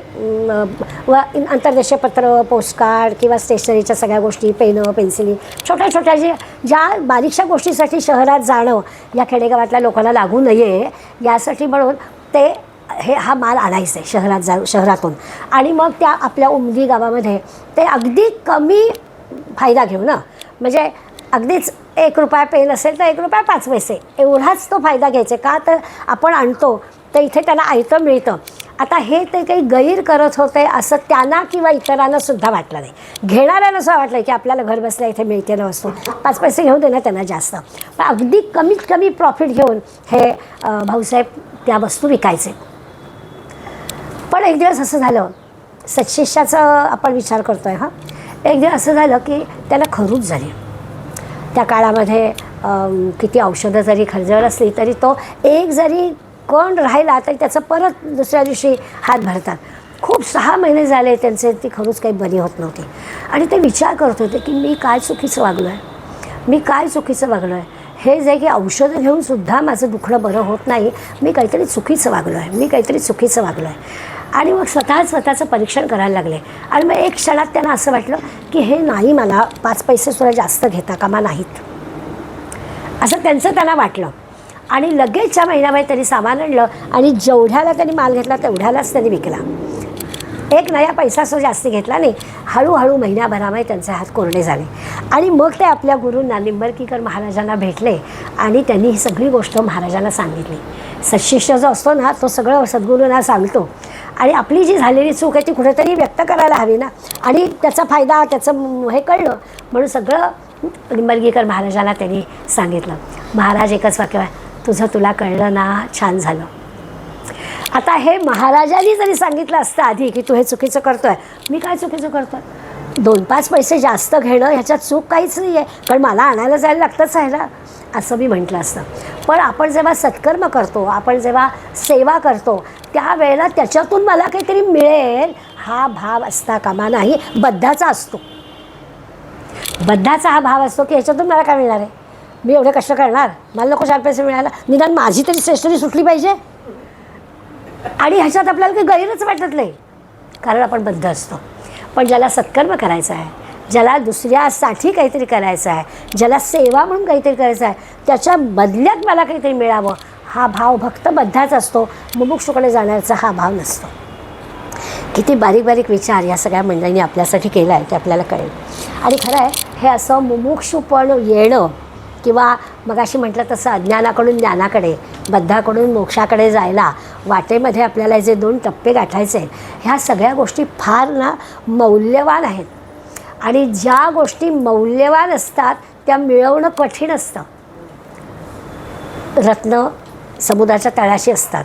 आंतरदेशीय पत्र, पोस्टकार्ड किंवा स्टेशनरीच्या सगळ्या गोष्टी, पेनं, पेन्सिली, छोट्या छोट्या ज्या बारीकशा गोष्टीसाठी शहरात जाणं या खेडेगावातल्या लोकांना लागू नये यासाठी म्हणून ते हा माल आणायचा आहे शहरातून आणि मग त्या आपल्या उमदी गावामध्ये ते अगदी कमी फायदा घेऊ ना, म्हणजे अगदीच ₹1 पेन असेल तर ₹1.05 एवढाच तो फायदा घ्यायचा. का तर आपण आणतो तर इथे त्यांना आयतं मिळतं. आता हे ते काही गैर करत होते असं त्यांना किंवा इतरांना सुद्धा वाटलं नाही. घेणाऱ्यांना असं वाटलं की आपल्याला घर बसल्या इथे मिळते ना वस्तू, 5 पैसे घेऊ दे ना त्यांना जास्त, पण अगदी कमीत कमी प्रॉफिट घेऊन हे भाऊसाहेब त्या वस्तू विकायचे. पण एक दिवस असं झालं, सत्शिष्याचं आपण विचार करतो आहे एक दिवस असं झालं की त्याला खरूच झाली. त्या काळामध्ये किती औषधं जरी खर्चवर असली तरी तो एक जरी कोण राहिला तरी त्याचं परत दुसऱ्या दिवशी हात भरतात. खूप 6 महिने झाले त्यांचे, ती खरूच काही बरी होत नव्हती आणि ते विचार करत होते की मी काय चुकीचं वागलो आहे, मी काय चुकीचं वागलो आहे. हे जे की औषधं घेऊनसुद्धा माझं दुखणं बरं होत नाही, मी काहीतरी चुकीचं वागलो आहे, मी काहीतरी चुकीचं वागलो आहे. आणि मग स्वतःचं परीक्षण करायला लागले आणि मग एक क्षणात त्यांना असं वाटलं की हे नाही, मला 5 पैसे सुद्धा जास्त घेता कामा नाहीत असं त्यांना वाटलं. आणि लगेचच्या महिन्यामध्ये त्यांनी सामान आणलं आणि जेवढ्याला त्यांनी माल घेतला तेवढ्यालाच त्यांनी विकला. 1 नया पैसा सुद्धा जास्त घेतला नाही. हळूहळू महिन्याभरामध्ये त्यांचे हात कोरडे झाले आणि मग ते आपल्या गुरूंना निंबर्कीकर महाराजांना भेटले आणि त्यांनी ही सगळी गोष्ट महाराजांना सांगितली. सत्शिष्य जो असतो ना तो सगळं सद्गुरूंना सांगतो आणि आपली जी झालेली चूक आहे ती कुठेतरी व्यक्त करायला हवी ना, आणि त्याचा फायदा त्याचं हे कळलं म्हणून सगळं निंबर्गीकर महाराजांना त्यांनी सांगितलं. महाराज एकच वाक्य, तुला कळलं ना, छान झालं. आता हे महाराजांनी जरी सांगितलं असतं आधी की तू हे चुकीचं करतो आहे, मी काय चुकीचं करतो आहे, 2-5 पैसे जास्त घेणं ह्याच्यात चूक काहीच नाही आहे, कारण मला आणायला जायला लागतंच आहे ना, असं मी म्हटलं असतं. पण आपण जेव्हा सत्कर्म करतो, आपण जेव्हा सेवा करतो त्यावेळेला त्याच्यातून मला काहीतरी मिळेल हा भाव असता कामा नाही. बद्धाचा असतो, बद्धाचा हा भाव असतो की ह्याच्यातून मला काय मिळणार आहे, मी एवढे कष्ट करणार, मला नको 4 पैसे मिळायला, निदान माझी तरी स्टेशनरी सुटली पाहिजे. आणि ह्याच्यात आपल्याला काही गैरच वाटत नाही कारण आपण बद्ध असतो. पण ज्याला सत्कर्म करायचा आहे, ज्याला दुसऱ्यासाठी काहीतरी करायचं आहे, ज्याला सेवा म्हणून काहीतरी करायचं आहे, त्याच्या बदल्यात मला काहीतरी मिळावं, हा भाव फक्त बद्धाच असतो. मुमुक्षूकडे जाण्याचा हा भाव नसतो. किती बारीक बारीक विचार या सगळ्या मंडळींनी आपल्यासाठी केला आहे ते आपल्याला कळेल. आणि खरं आहे, हे असं मुमुक्षूपण येणं किंवा मगाशी म्हटलं तसं अज्ञानाकडून ज्ञानाकडे, बद्धाकडून मोक्षाकडे जायला वाटेमध्ये आपल्याला जे 2 टप्पे गाठायचे आहेत, ह्या सगळ्या गोष्टी फार ना मौल्यवान आहेत. आणि ज्या गोष्टी मौल्यवान असतात त्या मिळवणं कठीण असतं. रत्न समुद्राच्या तळाशी असतात,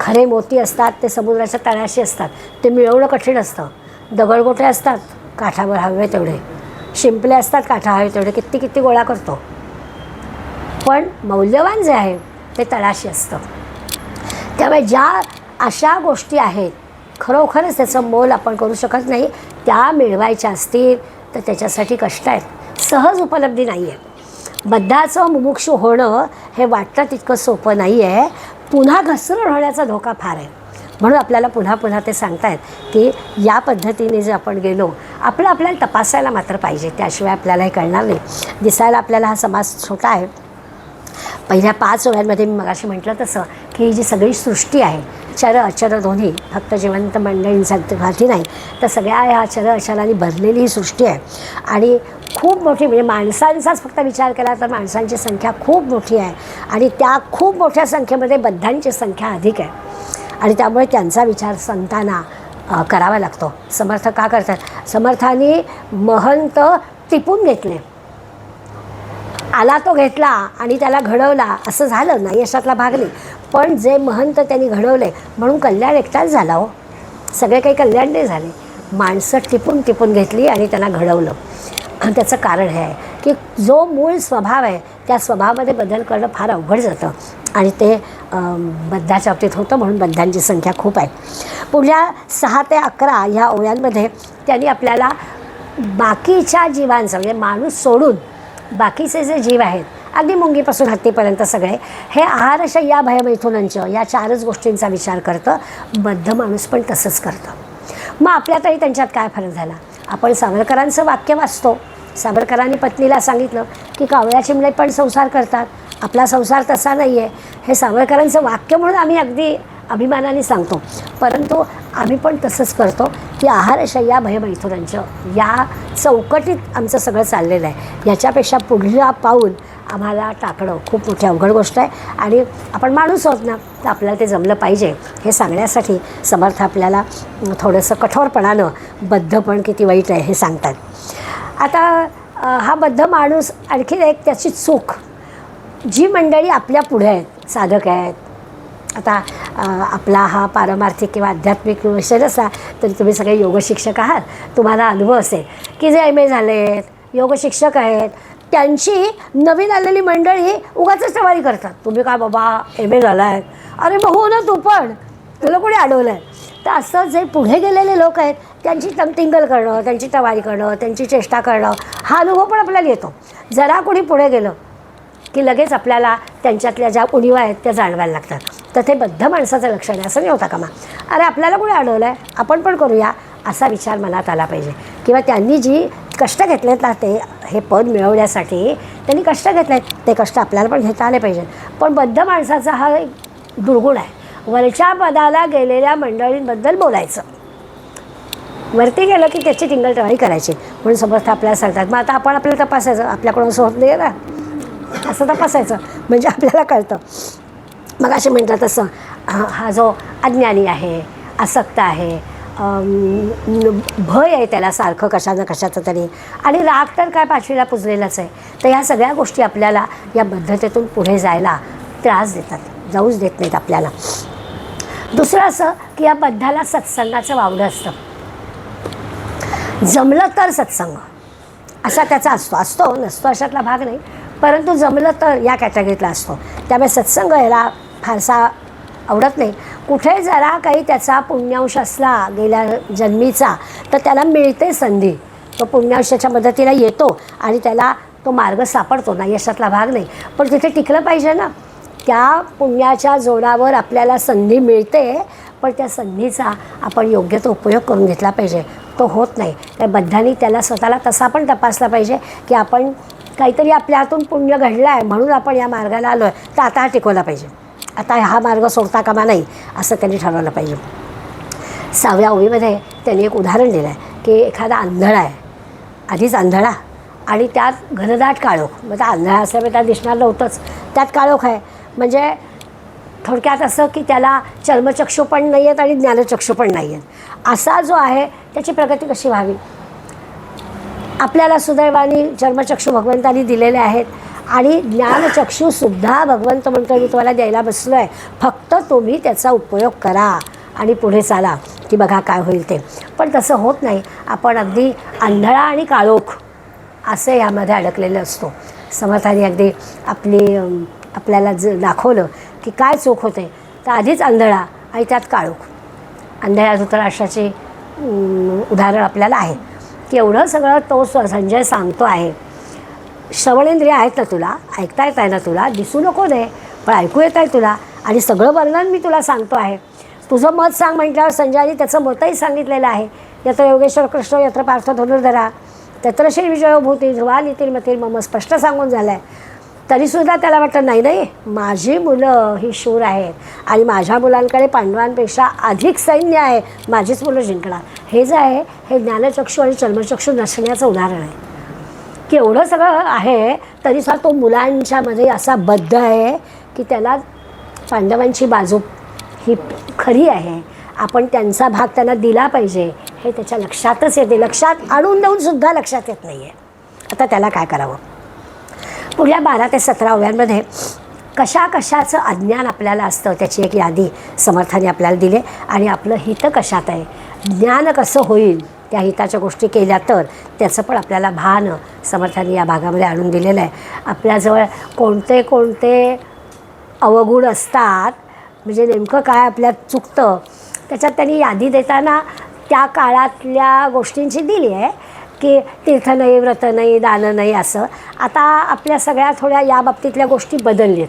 खरे मोती असतात ते समुद्राच्या तळाशी असतात, ते मिळवणं कठीण असतं. दगडगोटे असतात काठावर हवे तेवढे, शिंपले असतात काठा हवे तेवढे, किती किती गोळा करतो. पण मौल्यवान जे आहे ते तळाशी असतं. त्यामुळे ज्या अशा गोष्टी आहेत खरोखरच त्याचं मोल आपण करू शकत नाही, त्या मिळवायच्या असतील तर त्याच्यासाठी कष्ट आहेत, सहज उपलब्धी नाही आहे. बद्धाचं मुमुक्षू होणं हे वाटतं तितकं सोपं नाही आहे. पुन्हा घसरण होण्याचा धोका फार आहे. म्हणून आपल्याला पुन्हा पुन्हा ते सांगतायत की या पद्धतीने जे आपण गेलो, आपल्याला तपासायला मात्र पाहिजे, त्याशिवाय आपल्याला हे कळणार नाही. दिसायला आपल्याला हा समाज छोटा आहे. पहिल्या 5 ओव्यांमध्ये मी मगाशी म्हटलं तसं की ही जी सगळी सृष्टी आहे, चर अचर दोन्ही, फक्त जिवंत मंडळींसाठी नाही तर सगळ्या ह्या चर अचरांनी भरलेली ही सृष्टी आहे. आणि खूप मोठी, म्हणजे माणसांचाच फक्त विचार केला तर माणसांची संख्या खूप मोठी आहे. आणि त्या खूप मोठ्या संख्येमध्ये बद्धांची संख्या अधिक आहे. आणि त्यामुळे त्यांचा विचार संतांना करावा लागतो. समर्थ का करतात? समर्थांनी महंत टिपून घेतले, आला तो घेतला आणि त्याला घडवला, असं झालं नाही, यशातला भाग नाही. पण जे महंत त्यांनी घडवले म्हणून कल्याण एकटाच झाला हो, सगळे काही कल्याण नाही झाले. माणसं टिपून टिपून घेतली आणि त्यांना घडवलं. आणि त्याचं कारण हे आहे की जो मूळ स्वभाव आहे त्या स्वभावामध्ये बदल करणं फार अवघड जातं. आणि ते बद्धाच्या बाबतीत होतं, म्हणून बद्धांची संख्या खूप आहे. पुढल्या 6 ते 11 ह्या ओव्यांमध्ये त्यांनी आपल्याला बाकीच्या जीवांचं, म्हणजे माणूस सोडून बाकीचे जे जीव आहेत, अगदी मुंगीपासून हत्तीपर्यंत सगळे, हे आहारशय्या भयमैथुनांचं या 4च गोष्टींचा विचार करतं. बद्ध माणूस पण तसंच करतं. मग आपल्यातही त्यांच्यात काय फरक झाला? आपण सावरकरांचं वाक्य वाचतो. सावरकरांनी पत्नीला सांगितलं की कावळ्या चिमणे पण संसार करतात, आपला संसार तसा नाही आहे. हे सावरकरांचं वाक्य म्हणून आम्ही अगदी अभिमानाने सांगतो, परंतु आम्ही पण तसंच करतो की आहारशय्या भयमैथुनांचं या चौकटीत आमचं सगळं चाललेलं आहे. याच्यापेक्षा पुढला पाऊल आम्हाला टाकणं खूप मोठी अवघड गोष्ट आहे. आणि आपण माणूस आहोत ना, तर आपल्याला ते जमलं पाहिजे हे सांगण्यासाठी समर्थ आपल्याला थोडंसं कठोरपणानं बद्धपण किती वाईट आहे हे सांगतात. आता हा बद्ध माणूस आणखीन एक त्याची चूक, जी मंडळी आपल्या पुढे आहेत, साधक आहेत, आता आपला हा पारमार्थिक किंवा आध्यात्मिक विषय नसला तरी तुम्ही सगळे योगशिक्षक आहात, तुम्हाला अनुभव असेल की जे MA झाले आहेत, योगशिक्षक आहेत, त्यांची नवीन आलेली मंडळी उगाचच टवाळी करतात. तुम्ही काय बाबा MA झाला आहे, अरे मग हो ना तू पण, तुला कोणी अडवलं आहे? तर असं जे पुढे गेलेले लोक आहेत त्यांची टिंगल करणं, त्यांची टवाळी करणं, त्यांची चेष्टा करणं, हा अनुभव पण आपल्याला येतो. जरा कोणी पुढे गेलं की लगेच आपल्याला त्यांच्यातल्या ज्या उणिवा आहेत त्या जाणवायला लागतात. तर ते बद्ध माणसाचं लक्षण आहे, असं नाही होता कामा. अरे आपल्याला कोणी अडवलं आहे, आपण पण करूया, असा विचार मनात आला पाहिजे. किंवा त्यांनी जी कष्ट घेतलेत ना, ते हे पद मिळवण्यासाठी त्यांनी कष्ट घेतलेत, ते कष्ट आपल्याला पण घेता आले पाहिजेत. पण बद्ध माणसाचा हा एक दुर्गुण आहे, वरच्या पदाला गेलेल्या मंडळींबद्दल बोलायचं, वरती गेलं की त्याची टिंगलटवाळी करायची. म्हणून समर्थ आपल्याला सांगतात, मग आता आपण आपल्याला तपासायचं, आपल्याकडून असं होत नाही ना, असं तपासायचं म्हणजे आपल्याला कळतं. मग असे म्हटलं तसं हा जो अज्ञानी आहे, आसक्त आहे, भय आहे त्याला सारखं कशानं कशाचं तरी, आणि राग तर काय 5वीला पुजलेलाच आहे. तर ह्या सगळ्या गोष्टी आपल्याला या बद्धतेतून पुढे जायला त्रास देतात, जाऊच देत नाहीत आपल्याला. दुसरं असं की या बद्धाला सत्संगाचं वावडं असतं. जमलं तर सत्संग असा त्याचा असतो नसतो अशातला भाग नाही, परंतु जमलं तर या कॅटेगरीतला असतो. त्यामुळे सत्संग याला फारसा आवडत नाही. कुठे जरा काही त्याचा पुण्यांश असला गेल्या जन्मीचा तर त्याला मिळते संधी, तो पुण्यांशाच्या मदतीला येतो आणि त्याला तो मार्ग सापडतो ना, यशातला भाग नाही. पण तिथे टिकलं पाहिजे ना, त्या पुण्याच्या जोरावर आपल्याला संधी मिळते, पण त्या संधीचा आपण योग्य तो उपयोग करून घेतला पाहिजे. तो होत नाही. त्या बद्धांनी त्याला स्वतःला तसा पण तपासला पाहिजे की आपण काहीतरी आपल्या हातून पुण्य घडलं आहे म्हणून आपण या मार्गाला आलो आहे, तर आता हा टिकवला पाहिजे, आता हा मार्ग सोडता कामा नाही असं त्यांनी ठरवलं पाहिजे. 6व्या ओळीमध्ये त्यांनी एक उदाहरण दिलं आहे की एखादा आंधळा आहे, आधीच आंधळा आणि त्यात घनदाट काळोख, म्हणजे आंधळा असल्यामुळे त्यात दिसणार नव्हतंच, त्यात काळोख आहे. म्हणजे थोडक्यात असं की त्याला चर्मचक्षू पण नाही आहेत आणि ज्ञानचक्षू पण नाही आहेत. असा जो आहे त्याची प्रगती कशी व्हावी. आपल्याला सुदैवाने चर्मचक्षू भगवंतांनी दिलेले आहेत आणि ज्ञानचक्षूसुद्धा भगवंत म्हणतो मी तुम्हाला द्यायला बसलो आहे, फक्त तुम्ही त्याचा उपयोग करा आणि पुढे चाला की बघा काय होईल ते. पण तसं होत नाही. आपण अगदी आंधळा आणि काळोख असे यामध्ये अडकलेलं असतो. समर्थांनी अगदी आपल्याला दाखवलं की काय चूक होते. तर आधीच आंधळा आणि त्यात काळोख. अंधळ्या धृतराष्ट्राचे उदाहरण आपल्याला आहे की एवढं सगळं तो संजय सांगतो आहे. श्रवणेंद्रिय आहेत ना तुला, ऐकता येत आहे ना तुला, दिसू नको दे पण ऐकू येत आहे तुला, आणि सगळं वर्णन मी तुला सांगतो आहे. तुझं मत सांग म्हटल्यावर संजयाने त्याचं मतही सांगितलेलं आहे. यत्र योगेश्वर कृष्ण यत्र पार्थ धनुर्धरा तत्र श्री विजयोभूती ध्रुवा नीतिर्मती मम स्पष्ट सांगून झालं आहे. तरीसुद्धा त्याला वाटतं नाही माझी मुलं ही शूर आहेत आणि माझ्या मुलांकडे पांडवांपेक्षा अधिक सैन्य आहे, माझीच मुलं जिंकणार. हे जे आहे हे ज्ञानचक्षू आणि चर्मचक्षू नसण्याचं उदाहरण आहे की एवढं सगळं आहे तरीसुद्धा तो मुलांच्यामध्ये असा बद्ध आहे की त्याला पांडवांची बाजू ही खरी आहे, आपण त्यांचा भाग त्यांना दिला पाहिजे हे त्याच्या लक्षातच येते. लक्षात आणून देऊनसुद्धा लक्षात येत नाही आहे. आता त्याला काय करावं. पुढल्या 12 ते 17 ओव्यांमध्ये कशाचं अज्ञान आपल्याला असतं त्याची एक यादी समर्थाने आपल्याला दिली आणि आपलं हित कशात आहे, ज्ञान कसं होईल, त्या हिताच्या गोष्टी केल्या तर त्याचं पण आपल्याला भान समर्थाने या भागामध्ये आणून दिलेलं आहे. आपल्याजवळ कोणते कोणते अवगुण असतात, म्हणजे नेमकं काय आपल्यात चुकतं त्याच्यात त्यांनी यादी देताना त्या काळातल्या गोष्टींची दिली आहे की तीर्थ नाही, व्रत नाही, दान नाही असं. आता आपल्या सगळ्या थोड्या या बाबतीतल्या गोष्टी बदललेत,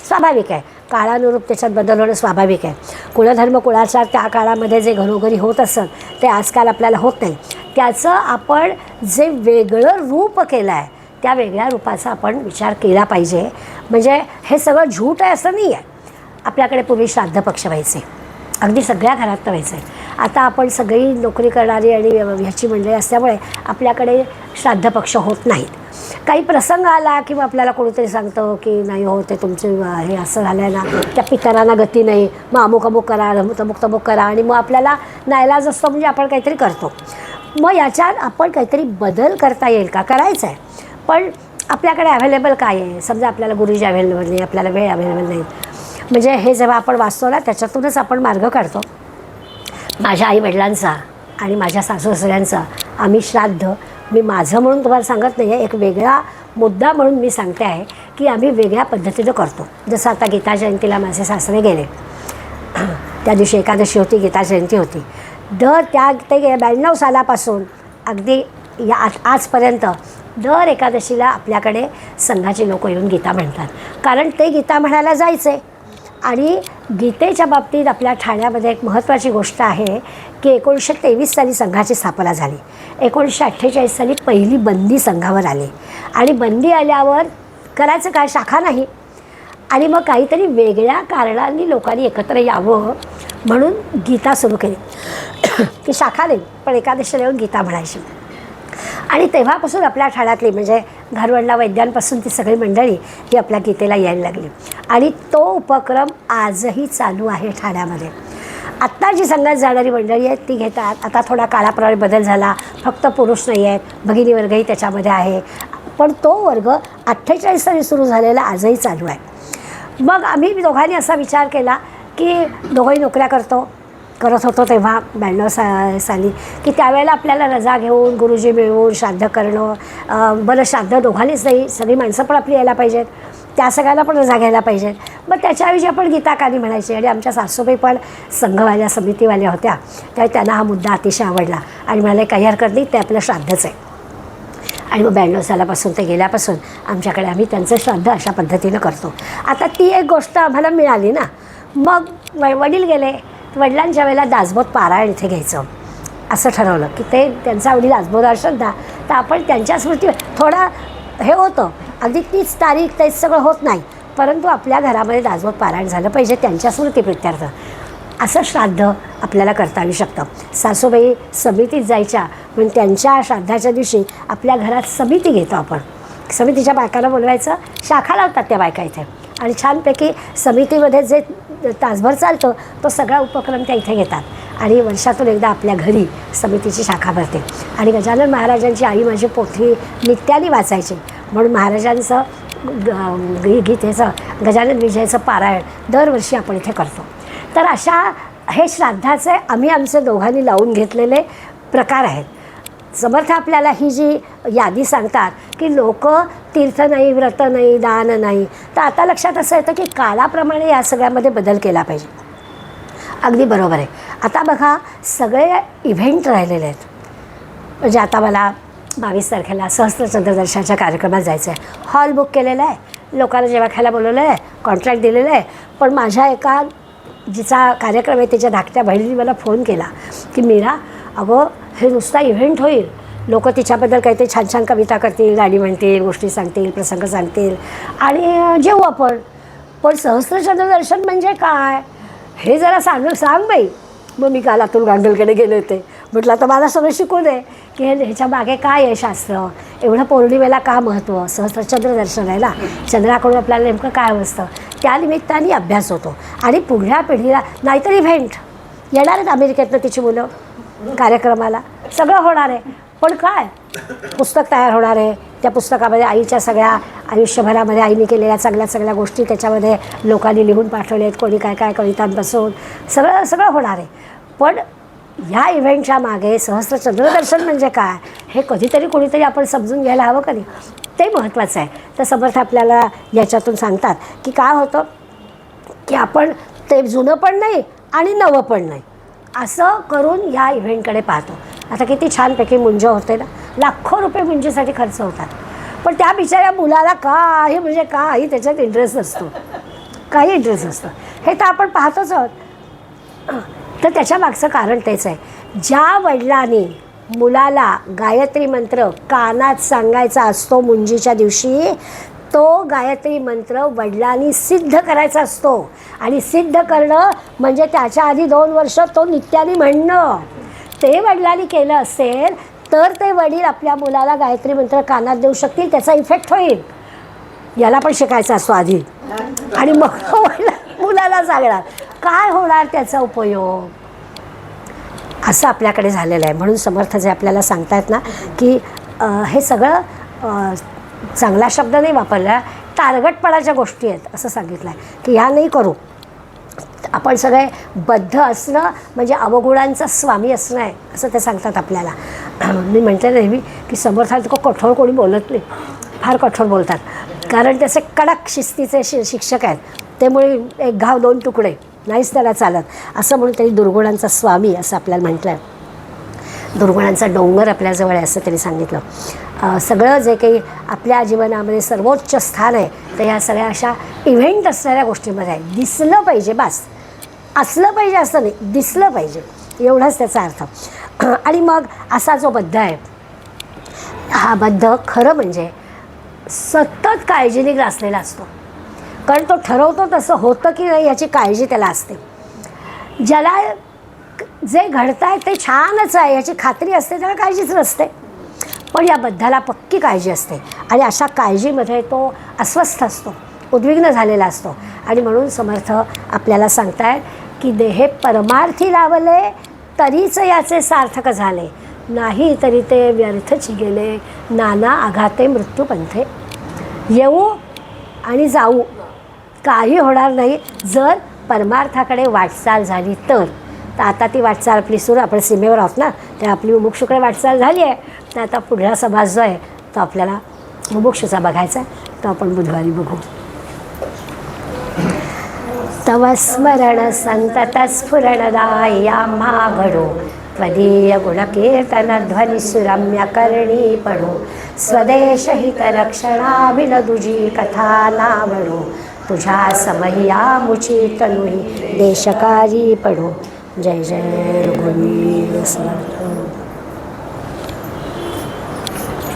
स्वाभाविक आहे. काळानुरूप त्याच्यात बदल होणं स्वाभाविक आहे. कुलधर्म कुळाचार त्या काळामध्ये जे घरोघरी होत असत ते आजकाल आपल्याला होत नाही. त्याचं आपण जे वेगळं रूप केलं आहे त्या वेगळ्या रूपाचा आपण विचार केला पाहिजे. म्हणजे हे सगळं झूट आहे असं नाही आहे. आपल्याकडे पूर्वी श्राद्ध पक्ष व्हायचे, अगदी सगळ्या घरात व्हायचे. आता आपण सगळी नोकरी करणारी आणि ह्याची मंडळी असल्यामुळे आपल्याकडे श्राद्ध पक्ष होत नाहीत. काही प्रसंग आला किंवा आपल्याला कोणीतरी सांगतं की नाही हो ते तुमचे हे असं झालं आहे ना, त्या पितरांना गती नाही, मग अमुक करा, तमुक करा, आणि मग आपल्याला नाईलाज असतो म्हणजे आपण काहीतरी करतो. मग याच्यात आपण काहीतरी बदल करता येईल का, करायचं आहे. पण आपल्याकडे अवेलेबल काय आहे. समजा आपल्याला गुरुजी अवेलेबल नाही, आपल्याला वेळ अवेलेबल नाही, म्हणजे हे जेव्हा आपण वाचतो ना त्याच्यातूनच आपण मार्ग काढतो. माझ्या आईवडिलांचा आणि माझ्या सासूसासऱ्यांचा आम्ही श्राद्ध, मी माझं म्हणून तुम्हाला सांगत नाही आहे, एक वेगळा मुद्दा म्हणून मी सांगते आहे की आम्ही वेगळ्या पद्धतीनं करतो. जसं आता गीता जयंतीला माझे सासरे गेले, त्या दिवशी एकादशी होती, गीता जयंती होती. ते 92 सालापासून अगदी या आजपर्यंत दर एकादशीला आपल्याकडे संघाचे लोक येऊन गीता म्हणतात, कारण ते गीता म्हणायला जायचे. आणि गीतेच्या बाबतीत आपल्या ठाण्यामध्ये एक महत्त्वाची गोष्ट आहे की 1923 साली संघाची स्थापना झाली. 1948 साली पहिली बंदी संघावर आली आणि बंदी आल्यावर करायचं काय, शाखा नाही. आणि मग काहीतरी वेगळ्या कारणांनी लोकांनी एकत्र यावं म्हणून गीता सुरू केली की शाखा नाही पण एकादशीला येऊन गीता म्हणायची. आणि तेव्हापासून आपल्या ठाण्यातली म्हणजे घरवडला वैद्यांपासून ती सगळी मंडळी ही आपल्या गीतेला यायला लागली आणि तो उपक्रम आजही चालू आहे ठाण्यामध्ये. आत्ता जी संघात जाणारी मंडळी आहेत ती घेतात. आता थोडा काळाप्रमाणे बदल झाला, फक्त पुरुष नाही आहेत, भगिनी वर्गही त्याच्यामध्ये आहे, पण तो वर्ग 48 साली सुरू झालेला आजही चालू आहे. मग आम्ही दोघांनी असा विचार केला की दोघंही नोकऱ्या करत होतो तेव्हा 92 साली की त्यावेळेला आपल्याला रजा घेऊन गुरुजी मिळवून श्राद्ध करणं, बरं श्राद्ध दोघांनीच नाही, सगळी माणसं पण आपली यायला पाहिजेत, त्या सगळ्यांना पण रजा घ्यायला पाहिजेत. मग त्याच्याऐवजी आपण गीता कानी म्हणायची. आणि आमच्या सासूबाई पण संघवाल्या समितीवाल्या होत्या, त्यावेळी त्यांना हा मुद्दा अतिशय आवडला आणि म्हणाले काही हरकत नाही, ते आपलं श्राद्धच आहे. आणि मग 92 सालापासून ते गेल्यापासून आमच्याकडे आम्ही त्यांचं श्राद्ध अशा पद्धतीनं करतो. आता ती एक गोष्ट आम्हाला मिळाली ना. मग वडील गेले, वडिलांच्या वेळेला दासबोध पारायण इथे घ्यायचं. असं ठरवलं की ते त्यांचा आवडी दासबोधावर श्रद्धा, तर आपण त्यांच्या स्मृती थोडा हे होतं, अगदी तीच तारीख तेच सगळं होत नाही, परंतु आपल्या घरामध्ये दासबोध पारायण झालं पाहिजे त्यांच्या स्मृतीप्रित्यर्थ, असं श्राद्ध आपल्याला करता येऊ शकतं. सासूबाई समितीत जायच्या, म्हणून त्यांच्या श्राद्धाच्या दिवशी आपल्या घरात समिती घेतो आपण. समितीच्या बायकांना बोलवायचं, शाखा लावतात त्या बायका इथे, आणि छानपैकी समितीमध्ये जे तासभर चालतो तो सगळा उपक्रम त्या इथे घेतात. आणि वर्षातून एकदा आपल्या घरी समितीची शाखा भरते. आणि गजानन महाराजांची आई माझी पोथी नित्याने वाचायची, म्हणून महाराजांचं गीतेचं गजानन विजयचं पारायण दरवर्षी आपण इथे करतो. तर अशा हे श्राद्धाचे आम्ही आमचे दोघांनी लावून घेतलेले प्रकार आहेत. समर्थ आपल्याला ही जी यादी सांगतात की लोक तीर्थ नाही, व्रत नाही, दान नाही, तर आता लक्षात असं येतं की काळाप्रमाणे या सगळ्यामध्ये बदल केला पाहिजे. अगदी बरोबर आहे. आता बघा सगळे इव्हेंट राहिलेले आहेत. म्हणजे आता मला 22 तारखेला सहस्त्रचंद्रदर्शनाच्या कार्यक्रमात जायचं आहे, हॉल बुक केलेला आहे, लोकांना जेव्हा खायला बोलवलं आहे, कॉन्ट्रॅक्ट दिलेलं आहे, पण माझ्या एका जिचा कार्यक्रम आहे त्याच्या धाकट्या बहिणीने मला फोन केला की मीरा, अगं हे नुसता इव्हेंट होईल, लोक तिच्याबद्दल काहीतरी छान छान कविता करतील, गाणी म्हणतील, गोष्टी सांगतील, प्रसंग सांगतील आणि जेवू आपण, पण सहस्त्रचंद्रदर्शन म्हणजे काय हे जरा सांग बाई. मग मी काल अतुल गांडलकडे गेले होते, म्हटलं आता मला सगळं शिकू दे की ह्याच्या मागे काय आहे शास्त्र, एवढं पौर्णिमेला का महत्त्व, सहस्त्रचंद्रदर्शन आहे ना, चंद्राकडून आपल्याला नेमकं काय असतं, त्यानिमित्ताने अभ्यास होतो. आणि पुढल्या पिढीला नाहीतर इव्हेंट येणार आहेत अमेरिकेतनं तिची मुलं कार्यक्रमाला, सगळं होणार आहे, पण काय पुस्तक तयार होणार आहे, त्या पुस्तकामध्ये आईच्या सगळ्या आयुष्यभरामध्ये आईने केलेल्या चांगल्या गोष्टी त्याच्यामध्ये लोकांनी लिहून पाठवले आहेत, कोणी काय काय कवितांपासून सगळं होणार आहे. पण ह्या इव्हेंटच्या मागे सहस्त्रचंद्रदर्शन म्हणजे काय हे कधीतरी कोणीतरी आपण समजून घ्यायला हवं, कधी ते महत्त्वाचं आहे. तर समर्थ आपल्याला याच्यातून सांगतात की काय होतं की आपण ते जुनं पण नाही आणि नवं पण नाही असं करून ह्या इव्हेंटकडे पाहतो. आता किती छानपैकी मुंज होते ना, लाखो रुपये मुंजीसाठी खर्च होतात, पण त्या बिचाऱ्या मुलाला काही म्हणजे काही त्याच्यात इंटरेस्ट नसतो, काही इंटरेस्ट नसतं, हे तर आपण पाहतोच आहोत. तर त्याच्या मागचं कारण तेच आहे, ज्या वडिलांनी मुलाला गायत्री मंत्र कानात सांगायचा असतो मुंजीच्या दिवशी, तो गायत्री मंत्र वडिलांनी सिद्ध करायचा असतो. आणि सिद्ध करणं म्हणजे त्याच्या आधी 2 वर्ष तो नित्याने म्हणणं, ते वडिलांनी केलं असेल तर ते वडील आपल्या मुलाला गायत्री मंत्र कानात देऊ शकतील, त्याचा इफेक्ट होईल. याला पण शिकायचा असतो आधी, आणि मग मुलाला सांगणार, काय होणार त्याचा उपयोग, असं आपल्याकडे झालेलं आहे. म्हणून समर्थ जे आपल्याला सांगतायत ना की हे सगळं चांगला शब्द नाही वापरला, टार्गटपणाच्या गोष्टी आहेत असं सांगितलं आहे की ह्या नाही करू. आपण सगळे बद्ध असणं म्हणजे अवगुणांचा स्वामी असणं आहे असं ते सांगतात आपल्याला. मी म्हटलं नेहमी की समर्थात कठोर कोणी बोलत नाही, फार कठोर बोलतात, कारण त्याचे कडक शिस्तीचे शिक्षक आहेत, त्यामुळे एक घाव 2 तुकडे नाहीच त्याला चालत, असं म्हणून त्यांनी दुर्गुणांचा स्वामी असं आपल्याला म्हटलं आहे. दुर्गुणांचा डोंगर आपल्याजवळ आहे असं त्यांनी सांगितलं. सगळं जे काही आपल्या जीवनामध्ये सर्वोच्च स्थान आहे तर ह्या सगळ्या अशा इव्हेंट असणाऱ्या गोष्टीमध्ये आहे. दिसलं पाहिजे, बस असलं पाहिजे असं नाही, दिसलं पाहिजे, एवढाच त्याचा अर्थ. आणि मग असा जो बद्ध आहे, हा बद्ध खरं म्हणजे सतत काळजीने ग्रासलेला असतो, कारण तो ठरवतो तसं होतं की नाही याची काळजी त्याला असते. ज्याला जे घडतं आहे ते छानच आहे याची खात्री असते, त्याला काळजीच नसते, पण या बद्धाला पक्की काळजी असते. आणि अशा काळजीमध्ये तो अस्वस्थ असतो, उद्विग्न झालेला असतो. आणि म्हणून समर्थ आपल्याला सांगतायत की देहे परमार्थी लावले तरीच याचे सार्थक झाले, नाही तरी ते व्यर्थच गेले, नाना आघाते मृत्यूपंथे. येऊ आणि जाऊ काही होणार नाही जर परमार्थाकडे वाटचाल झाली तर. आता ती वाटचाल आपली सुरू, आपण सीमेवर आहोत ना, तर आपली मुमुक्षुकडे वाटचाल झाली आहे, तर आता पुढला समाज जो आहे तो आपल्याला मुमुक्षुचा बघायचा आहे, तो आपण बुधवारी बघू. तव स्मरण संतत स्फुरणदाय आम्हा घडो, त्वदीय गुणकीर्तन ध्वनिसुरम्य करणी पडो, स्वदेश हितरक्षणा विनदुजी कथा नावडो, तुझ्या समय्या मुची तनुही देशकारी पडो. जय जय रघुवीर समर्थ।